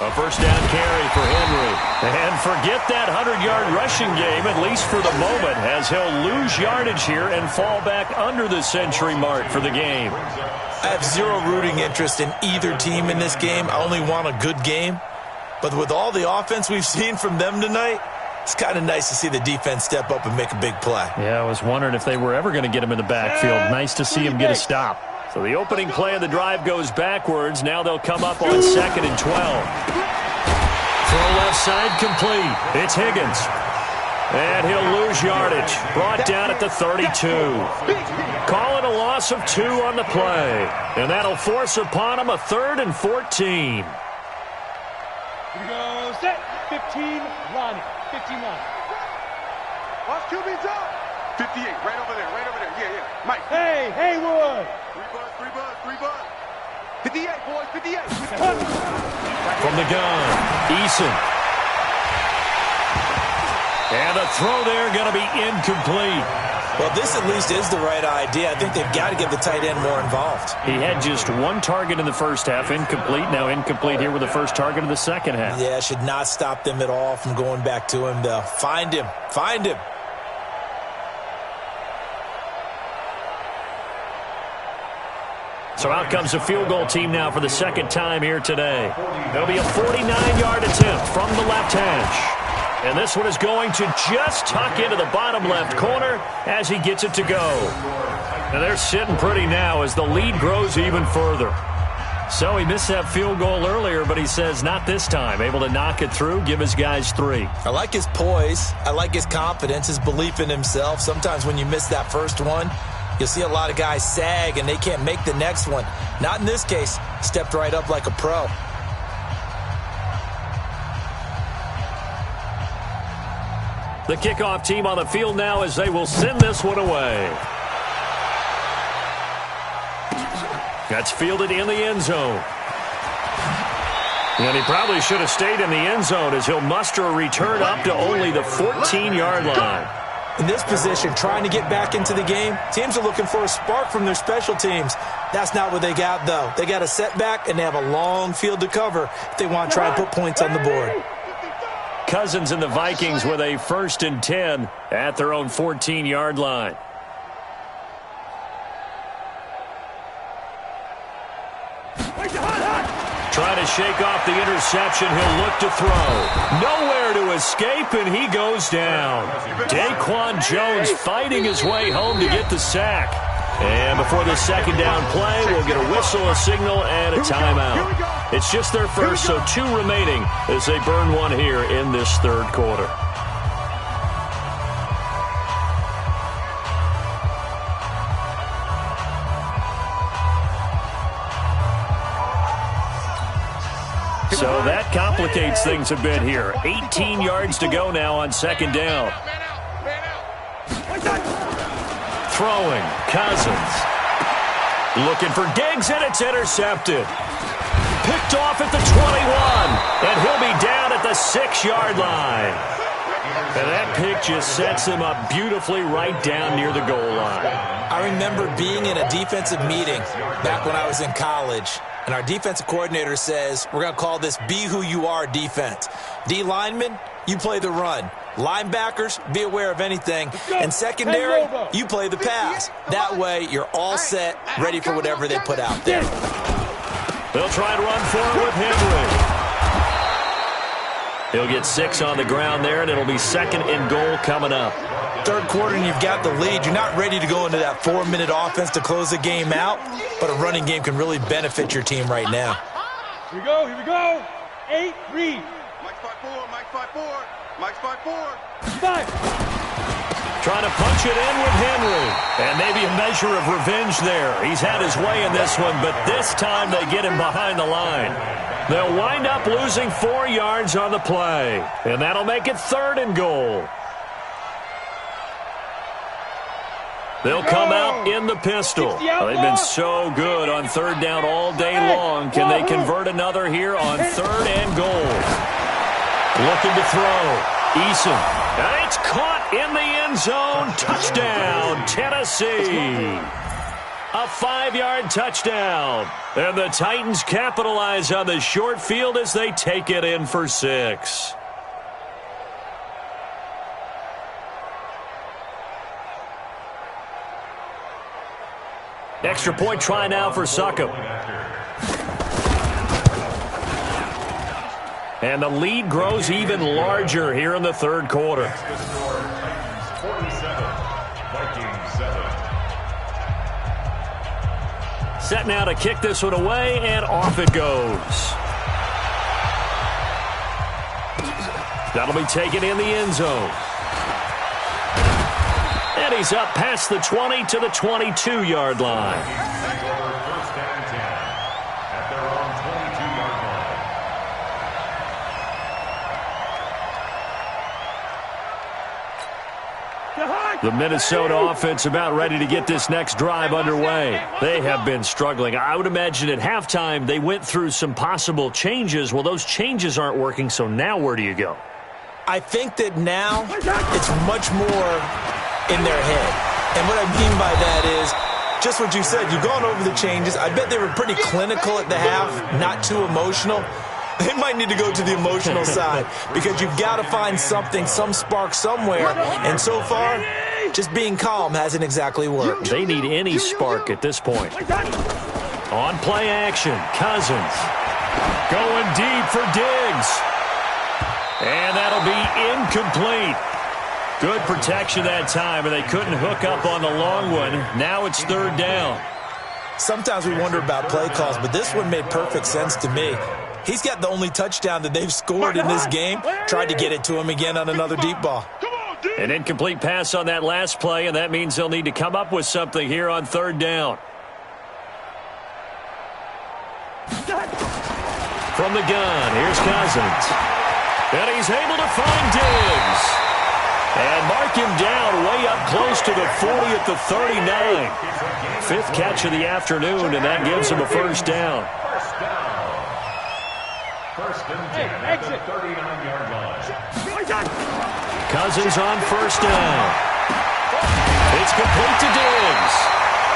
A first down carry for Henry. And forget that 100-yard rushing game, at least for the moment, as he'll lose yardage here and fall back under the century mark for the game. I have zero rooting interest in either team in this game. I only want a good game. But with all the offense we've seen from them tonight, it's kind of nice to see the defense step up and make a big play. Yeah, I was wondering if they were ever going to get him in the backfield. Nice to see him get a stop. So the opening play of the drive goes backwards. Now they'll come up on 2nd and 12. Throw left side complete. It's Higgins. And he'll lose yardage. Brought down at the 32. Call it a loss of 2 on the play. And that'll force upon him a 3rd and 14. Here we go. Set. 15 line. 15 line. Watch QB's up. 58, right over there, yeah. Mike. Hey, Haywood. 3 buzz. 58, boys, 58. From the gun, Eason. And the throw there going to be incomplete. Well, this at least is the right idea. I think they've got to get the tight end more involved. He had just 1 target in the first half, incomplete. Now incomplete here with the first target of the second half. Yeah, should not stop them at all from going back to him, though. Find him. So out comes a field goal team now for the second time here today. There'll be a 49-yard attempt from the left hash. And this one is going to just tuck into the bottom left corner as he gets it to go. And they're sitting pretty now as the lead grows even further. So he missed that field goal earlier, but he says not this time. Able to knock it through, give his guys 3. I like his poise. I like his confidence, his belief in himself. Sometimes when you miss that first one, you'll see a lot of guys sag and they can't make the next one. Not in this case. Stepped right up like a pro. The kickoff team on the field now as they will send this one away. That's fielded in the end zone. And he probably should have stayed in the end zone as he'll muster a return up to only the 14-yard line. In this position, trying to get back into the game, teams are looking for a spark from their special teams. That's not what they got, though. They got a setback, and they have a long field to cover if they want to try and put points on the board. Cousins and the Vikings with a 1st and 10 at their own 14-yard line. Trying to shake off the interception. He'll look to throw. Nowhere to escape, and he goes down. Daquan Jones fighting his way home to get the sack. And before the second down play, we'll get a whistle, a signal, and a timeout. It's just their first, so 2 remaining as they burn one here in this third quarter. So that complicates things a bit here. 18 yards to go now on second down. Throwing, Cousins. Looking for Diggs, and it's intercepted. Picked off at the 21, and he'll be down at the 6-yard line. And that pick just sets him up beautifully right down near the goal line. I remember being in a defensive meeting back when I was in college, and our defensive coordinator says, we're going to call this Be Who You Are defense. D linemen, you play the run. Linebackers, be aware of anything. And secondary, you play the pass. That way, you're all set, ready for whatever they put out there. They'll try to run for it with Henry. He'll get 6 on the ground there, and it'll be 2nd and goal coming up. Third quarter, and you've got the lead. You're not ready to go into that 4-minute offense to close the game out, but a running game can really benefit your team right now. Here we go. 8, read. Mike's 5-4, Mike's 5-4, Mike's 5-4. 5. Trying to punch it in with Henry. And maybe a measure of revenge there. He's had his way in this one, but this time they get him behind the line. They'll wind up losing 4 yards on the play. And that'll make it 3rd and goal. They'll come out in the pistol. They've been so good on third down all day long. Can they convert another here on third and goal? Looking to throw. Eason. And it's caught in the end zone. Touchdown, Tennessee. A 5-yard touchdown. And the Titans capitalize on the short field as they take it in for 6. Extra point try now for Succop. And the lead grows even larger here in the third quarter. Titans 47, Vikings 7. Set now to kick this one away, and off it goes. That'll be taken in the end zone. And he's up past the 20 to the 22-yard line. First down 10 at their own 22-yard line. The Minnesota offense about ready to get this next drive underway. They have been struggling. I would imagine at halftime they went through some possible changes. Well, those changes aren't working, so now where do you go? I think that now it's much more in their head. And what I mean by that is just what you said. You've gone over the changes. I bet they were pretty clinical at the half, not too emotional. They might need to go to the emotional side because you've got to find something, some spark somewhere. And so far, just being calm hasn't exactly worked. They need any spark at this point. On play action, Cousins going deep for Diggs. And that'll be incomplete. Good protection that time, and they couldn't hook up on the long one. Now it's third down. Sometimes we wonder about play calls, but this one made perfect sense to me. He's got the only touchdown that they've scored in this game. Tried to get it to him again on another deep ball. An incomplete pass on that last play, and that means they'll need to come up with something here on third down. From the gun, here's Cousins. And he's able to find Diggs. And mark him down way up close to the 40 at the 39. Fifth catch of the afternoon, and that gives him a first down. First and 10 at the 39-yard line. Cousins on first down. It's complete to Diggs.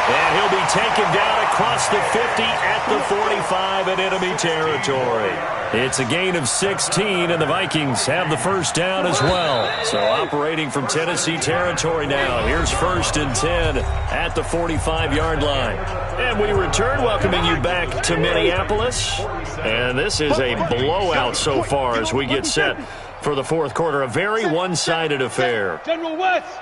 And he'll be taken down across the 50 at the 45 in enemy territory. It's a gain of 16, and the Vikings have the first down as well. So operating from Tennessee territory now. Here's first and 10 at the 45-yard line. And we return, welcoming you back to Minneapolis. And this is a blowout so far as we get set for the fourth quarter. A very one-sided affair. General West.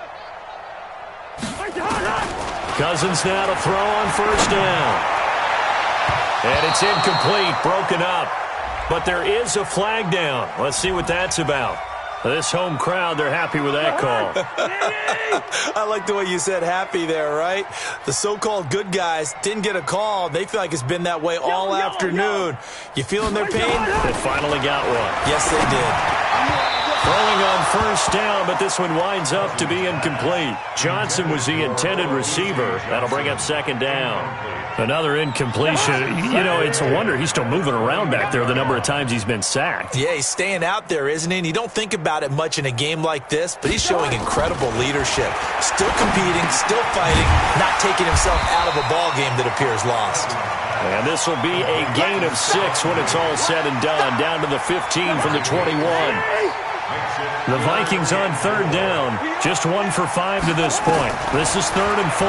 Cousins now to throw on first down. And it's incomplete, broken up. But there is a flag down. Let's see what that's about. This home crowd, they're happy with that call. I like the way you said happy there, right? The so-called good guys didn't get a call. They feel like it's been that way all afternoon. You feeling their pain? They finally got one. Yes, they did. Throwing on first down, but this one winds up to be incomplete. Johnson was the intended receiver. That'll bring up second down. Another incompletion. You know, it's a wonder he's still moving around back there the number of times he's been sacked. Yeah, he's staying out there, isn't he? And you don't think about it much in a game like this, but he's showing incredible leadership. Still competing, still fighting, not taking himself out of a ball game that appears lost. And this will be a gain of 6 when it's all said and done. Down to the 15 from the 21. The Vikings on third down. Just 1 for 5 to this point. This is 3rd and 4.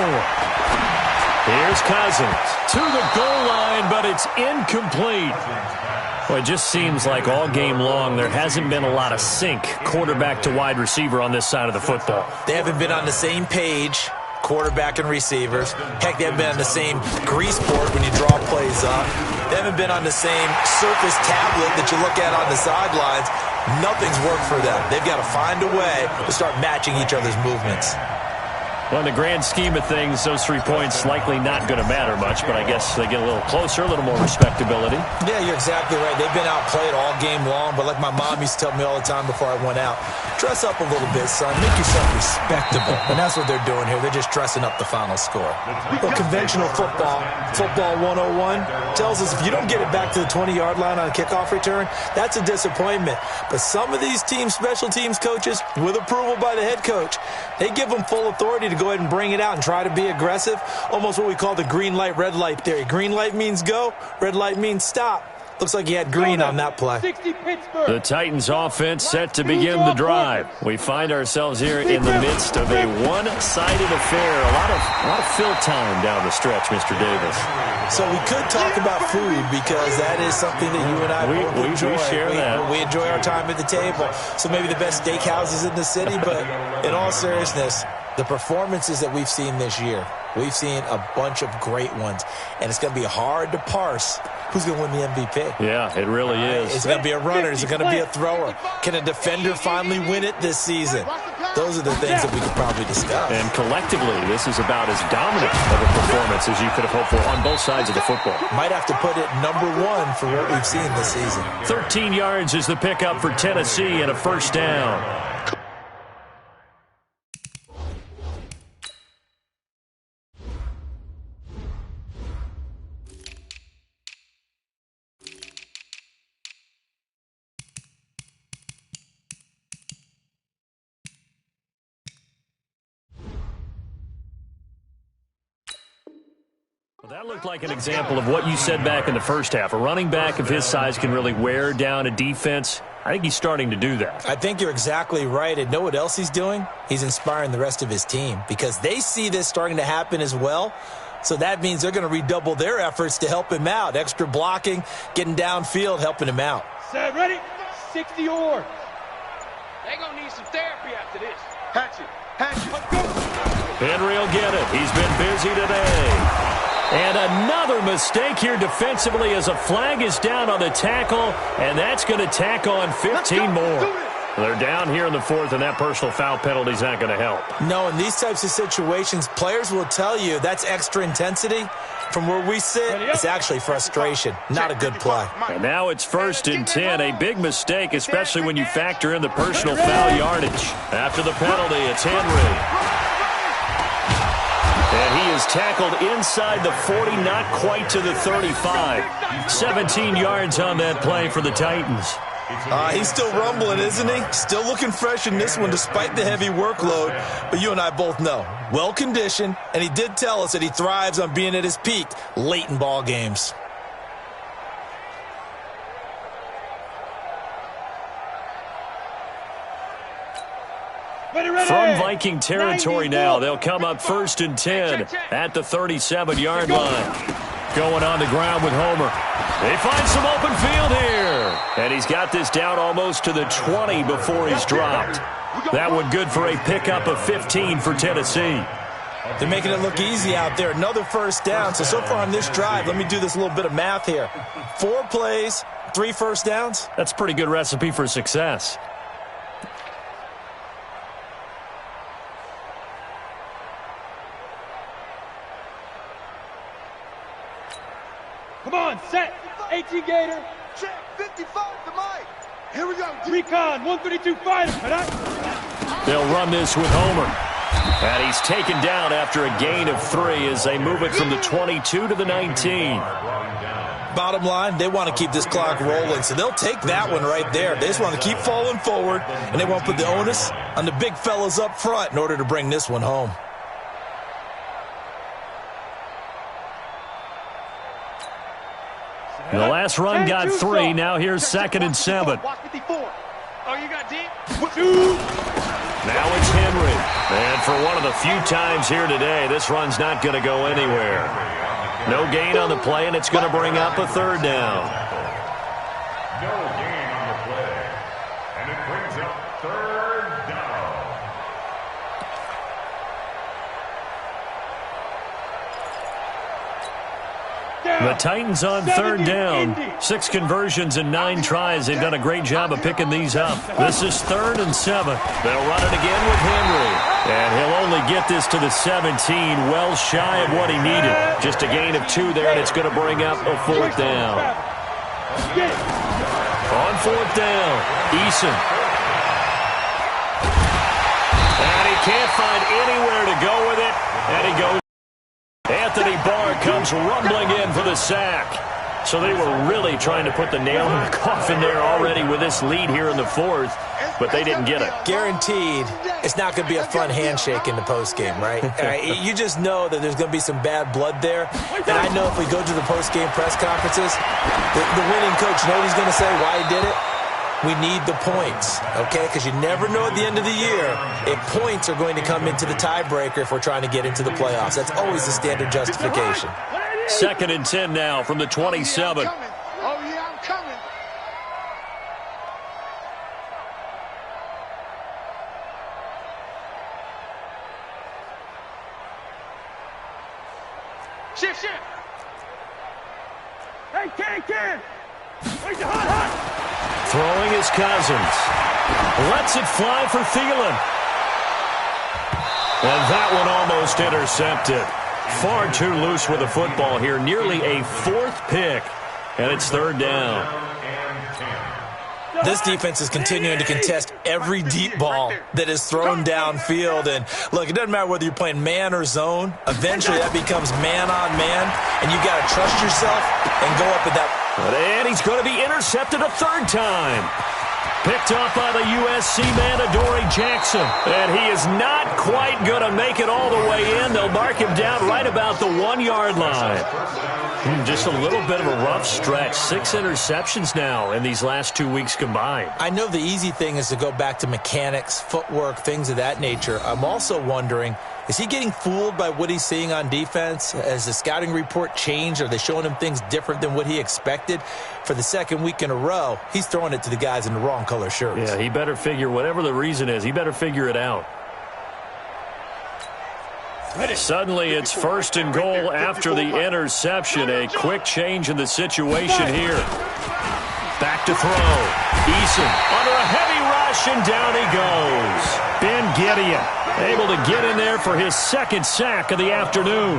Here's Cousins to the goal line, but it's incomplete. Well, it just seems like all game long there hasn't been a lot of sync quarterback to wide receiver on this side of the football. They haven't been on the same page, quarterback and receivers. Heck, they haven't been on the same grease board when you draw plays up. They haven't been on the same surface tablet that you look at on the sidelines. Nothing's worked for them. They've got to find a way to start matching each other's movements. Well, in the grand scheme of things, those 3 points likely not going to matter much, but I guess they get a little closer, a little more respectability. Yeah, you're exactly right. They've been outplayed all game long, but like my mom used to tell me all the time before I went out, dress up a little bit, son. Make yourself respectable. And that's what they're doing here. They're just dressing up the final score. Well, conventional football 101, tells us if you don't get it back to the 20-yard line on a kickoff return, that's a disappointment. But some of these teams, special teams coaches, with approval by the head coach, they give them full authority to go ahead and bring it out and try to be aggressive. Almost what we call the green light, red light theory. Green light means go, red light means stop. Looks like he had green on that play. The Titans offense set to begin the drive. We find ourselves here in the midst of a one-sided affair. A lot of fill time down the stretch, Mr. Davis. So we could talk about food because that is something that you and I both enjoy. We share that. We enjoy our time at the table. So maybe the best steakhouses in the city, but in all seriousness, the performances that we've seen this year, we've seen a bunch of great ones, and it's going to be hard to parse who's going to win the MVP. Yeah, it really is. Is it going to be a runner? Is it going to be a thrower? Can a defender finally win it this season? Those are the things that we could probably discuss. And collectively, this is about as dominant of a performance as you could have hoped for on both sides of the football. Might have to put it number one for what we've seen this season. 13 yards is the pickup for Tennessee and a first down. Well, that looked like an example of what you said back in the first half. A running back of his size can really wear down a defense. I think he's starting to do that. I think you're exactly right. And know what else he's doing? He's inspiring the rest of his team because they see this starting to happen as well. So that means they're going to redouble their efforts to help him out. Extra blocking, getting downfield, helping him out. Set, ready? 60 yards. They're going to need some therapy after this. Hatchet. Henry will get it. He's been busy today. And another mistake here defensively as a flag is down on the tackle, and that's going to tack on 15 more. They're down here in the fourth, and that personal foul penalty is not going to help. No, in these types of situations, players will tell you that's extra intensity. From where we sit, it's actually frustration, not a good play. And now it's 1st and 10, a big mistake, especially when you factor in the personal foul yardage. After the penalty, it's Henry. And he is tackled inside the 40, not quite to the 35. 17 yards on that play for the Titans. He's still rumbling, isn't he? Still looking fresh in this one despite the heavy workload. But you and I both know, well-conditioned, and he did tell us that he thrives on being at his peak late in ball games. From Viking territory now, they'll come up 1st and 10 at the 37-yard line. Going on the ground with Homer. They find some open field here. And he's got this down almost to the 20 before he's dropped. That one good for a pickup of 15 for Tennessee. They're making it look easy out there. Another first down. So far on this drive, let me do this little bit of math here. 4 plays, 3 first downs. That's a pretty good recipe for success. Come on, set. 18 Gator. Check. 55 to Mike. Here we go. Recon, 132 fighter. They'll run this with Homer. And he's taken down after a gain of 3 as they move it from the 22 to the 19. Bottom line, they want to keep this clock rolling, so they'll take that one right there. They just want to keep falling forward, and they want to put the onus on the big fellas up front in order to bring this one home. The last run got 3. Now here's 2nd and 7. Oh, you got deep? Now it's Henry. And for one of the few times here today, this run's not going to go anywhere. No gain on the play, and it's going to bring up a 3rd down. No gain on the play. And it brings up 3rd down. The Titans on third down. 6 conversions and 9 tries. They've done a great job of picking these up. This is 3rd and 7. They'll run it again with Henry. And he'll only get this to the 17, well shy of what he needed. Just a gain of 2 there, and it's going to bring up a 4th down. On 4th down, Eason. And he can't find anywhere to go with it. And he goes. Anthony Barr comes rumbling in for the sack. So they were really trying to put the nail in the coffin there already with this lead here in the 4th, but they didn't get it. Guaranteed it's not going to be a fun handshake in the postgame, right? You just know that there's going to be some bad blood there. And I know if we go to the postgame press conferences, the winning coach, you know what he's going to say, why he did it? We need the points, okay? Because you never know at the end of the year if points are going to come into the tiebreaker if we're trying to get into the playoffs. That's always the standard justification. 2nd and 10 now from the 27. Oh, yeah, I'm coming. Shift. Hey, Ken. Where's the hot? Throwing his Cousins. Lets it fly for Thielen. And that one almost intercepted. Far too loose with the football here. Nearly a 4th pick. And it's 3rd down. This defense is continuing to contest every deep ball that is thrown downfield. And, look, it doesn't matter whether you're playing man or zone. Eventually that becomes man on man. And you got to trust yourself and go up with that. And he's going to be intercepted a 3rd time. Picked off by the USC man, Adoree Jackson. And he is not quite going to make it all the way in. They'll mark him down right about the 1-yard line. Just a little bit of a rough stretch. 6 interceptions now in these last 2 weeks combined. I know the easy thing is to go back to mechanics, footwork, things of that nature. I'm also wondering, is he getting fooled by what he's seeing on defense? Has the scouting report changed? Are they showing him things different than what he expected? For the 2nd week in a row, he's throwing it to the guys in the wrong color shirts. Yeah, he better figure, whatever the reason is, he better figure it out. Suddenly it's 1st and goal after the interception. A quick change in the situation here. Back to throw. Eason under a heavy rush, and down he goes. Ben Gideon able to get in there for his 2nd sack of the afternoon.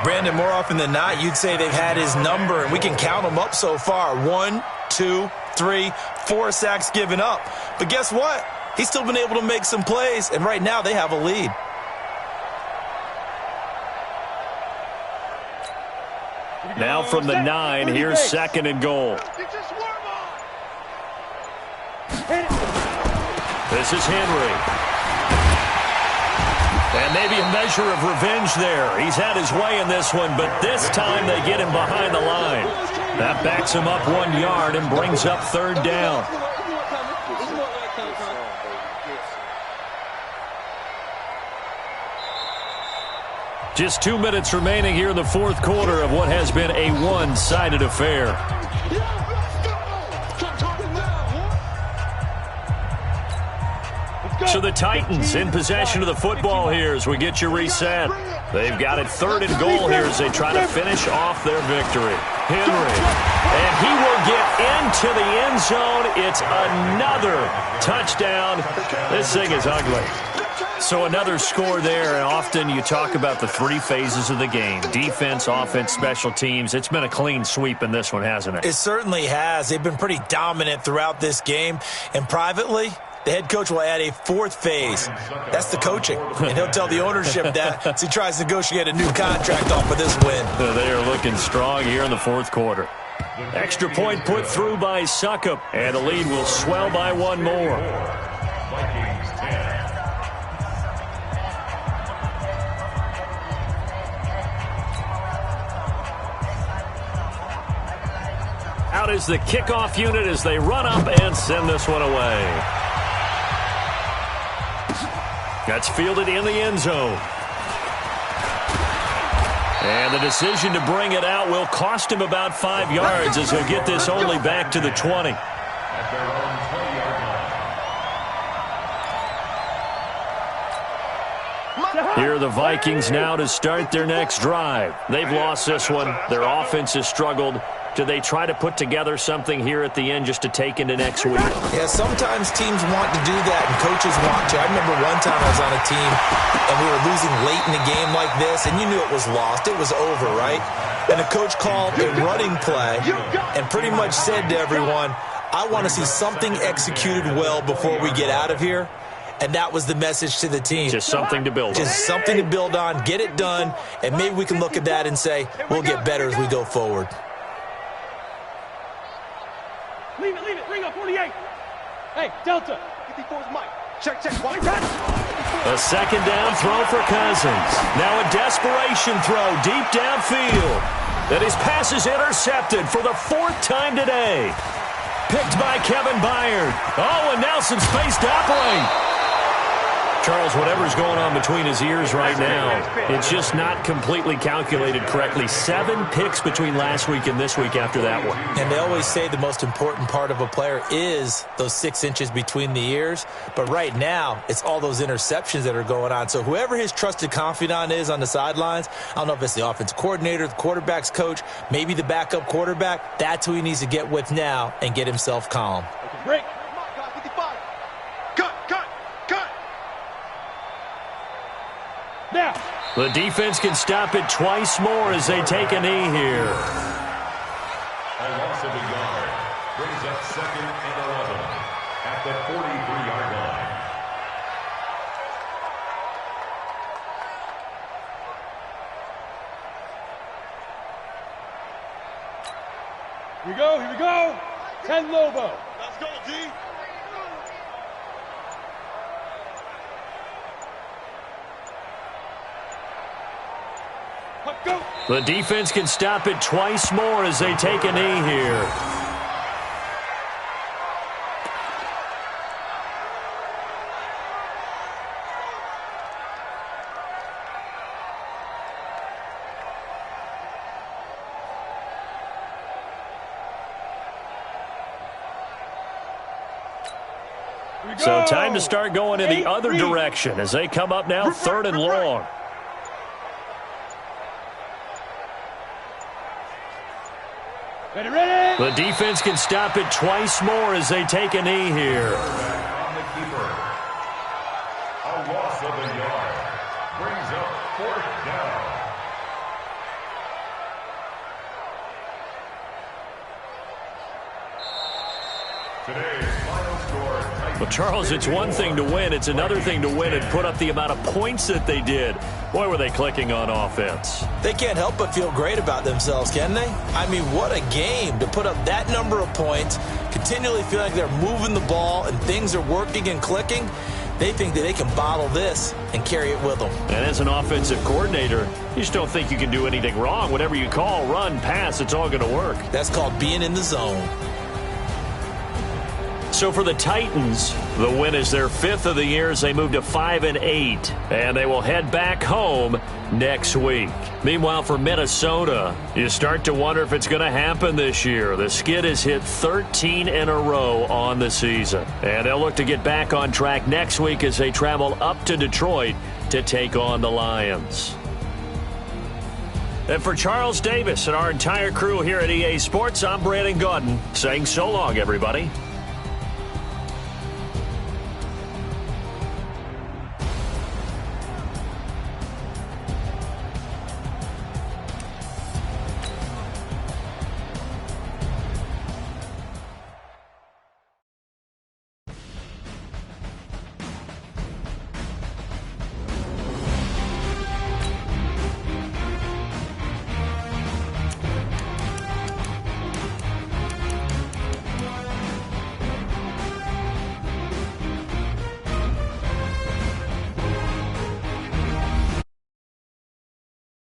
Brandon, more often than not, you'd say they've had his number, and we can count them up so far. 1, 2, 3, 4 sacks given up. But guess what? He's still been able to make some plays, and right now they have a lead. Now from the 9, here's 2nd and goal. This is Henry. And maybe a measure of revenge there. He's had his way in this one, but this time they get him behind the line. That backs him up 1 yard and brings up 3rd down. Just 2 minutes remaining here in the 4th quarter of what has been a one-sided affair. So the Titans in possession of the football here as we get you reset. They've got it 3rd and goal here as they try to finish off their victory. Henry, and he will get into the end zone. It's another touchdown. This thing is ugly. So another score there, and often you talk about the 3 phases of the game. Defense, offense, special teams. It's been a clean sweep in this one, hasn't it? It certainly has. They've been pretty dominant throughout this game. And privately, the head coach will add a 4th phase. That's the coaching. And he'll tell the ownership that as he tries to negotiate a new contract off of this win. They are looking strong here in the 4th quarter. Extra point put through by Succop, and the lead will swell by 1 more. Out is the kickoff unit as they run up and send this one away. That's fielded in the end zone. And the decision to bring it out will cost him about 5 yards as he'll get this only back to the 20. Here are the Vikings now to start their next drive. They've lost this one. Their offense has struggled. Do they try to put together something here at the end just to take into next week? Yeah, sometimes teams want to do that and coaches want to. I remember one time I was on a team and we were losing late in a game like this, and you knew it was lost. It was over, right? And the coach called a running play and pretty much said to everyone, I want to see something executed well before we get out of here. And that was the message to the team. Just something to build on. Just something to build on, get it done, and maybe we can look at that and say, we'll get better as we go forward. Leave it, ring up, 48. Hey, Delta, 54's Mike. Check, wide run. A second down throw for Cousins. Now a desperation throw deep downfield. And his pass is intercepted for the 4th time today. Picked by Kevin Byard. Oh, and Nelson's face to operate. Charles, whatever's going on between his ears right now, it's just not completely calculated correctly. 7 picks between last week and this week after that one. And they always say the most important part of a player is those 6 inches between the ears. But right now, it's all those interceptions that are going on. So whoever his trusted confidant is on the sidelines, I don't know if it's the offense coordinator, the quarterback's coach, maybe the backup quarterback, that's who he needs to get with now and get himself calm. Break. Now. The defense can stop it twice more as they take a knee here. A loss of a yard brings up 2nd and 11 at the 43-yard line. Here we go. 10 Lobo. Let's go, D. Go. The defense can stop it twice more as they take a knee here. So time to start going in the other direction as they come up now 3rd and long. Ready. The defense can stop it twice more as they take a knee here. On the keeper. A loss of a yard brings up 4th down. Today's final score. Well, Charles, it's one thing to win. It's another thing to win and put up the amount of points that they did. Boy, were they clicking on offense. They can't help but feel great about themselves, can they? I mean, what a game to put up that number of points, continually feel like they're moving the ball and things are working and clicking. They think that they can bottle this and carry it with them. And as an offensive coordinator, you just don't think you can do anything wrong. Whatever you call, run, pass, it's all going to work. That's called being in the zone. So for the Titans, the win is their 5th of the year as they move to 5-8, and they will head back home next week. Meanwhile, for Minnesota, you start to wonder if it's going to happen this year. The skid has hit 13 in a row on the season, and they'll look to get back on track next week as they travel up to Detroit to take on the Lions. And for Charles Davis and our entire crew here at EA Sports, I'm Brandon Gaudin saying so long, everybody.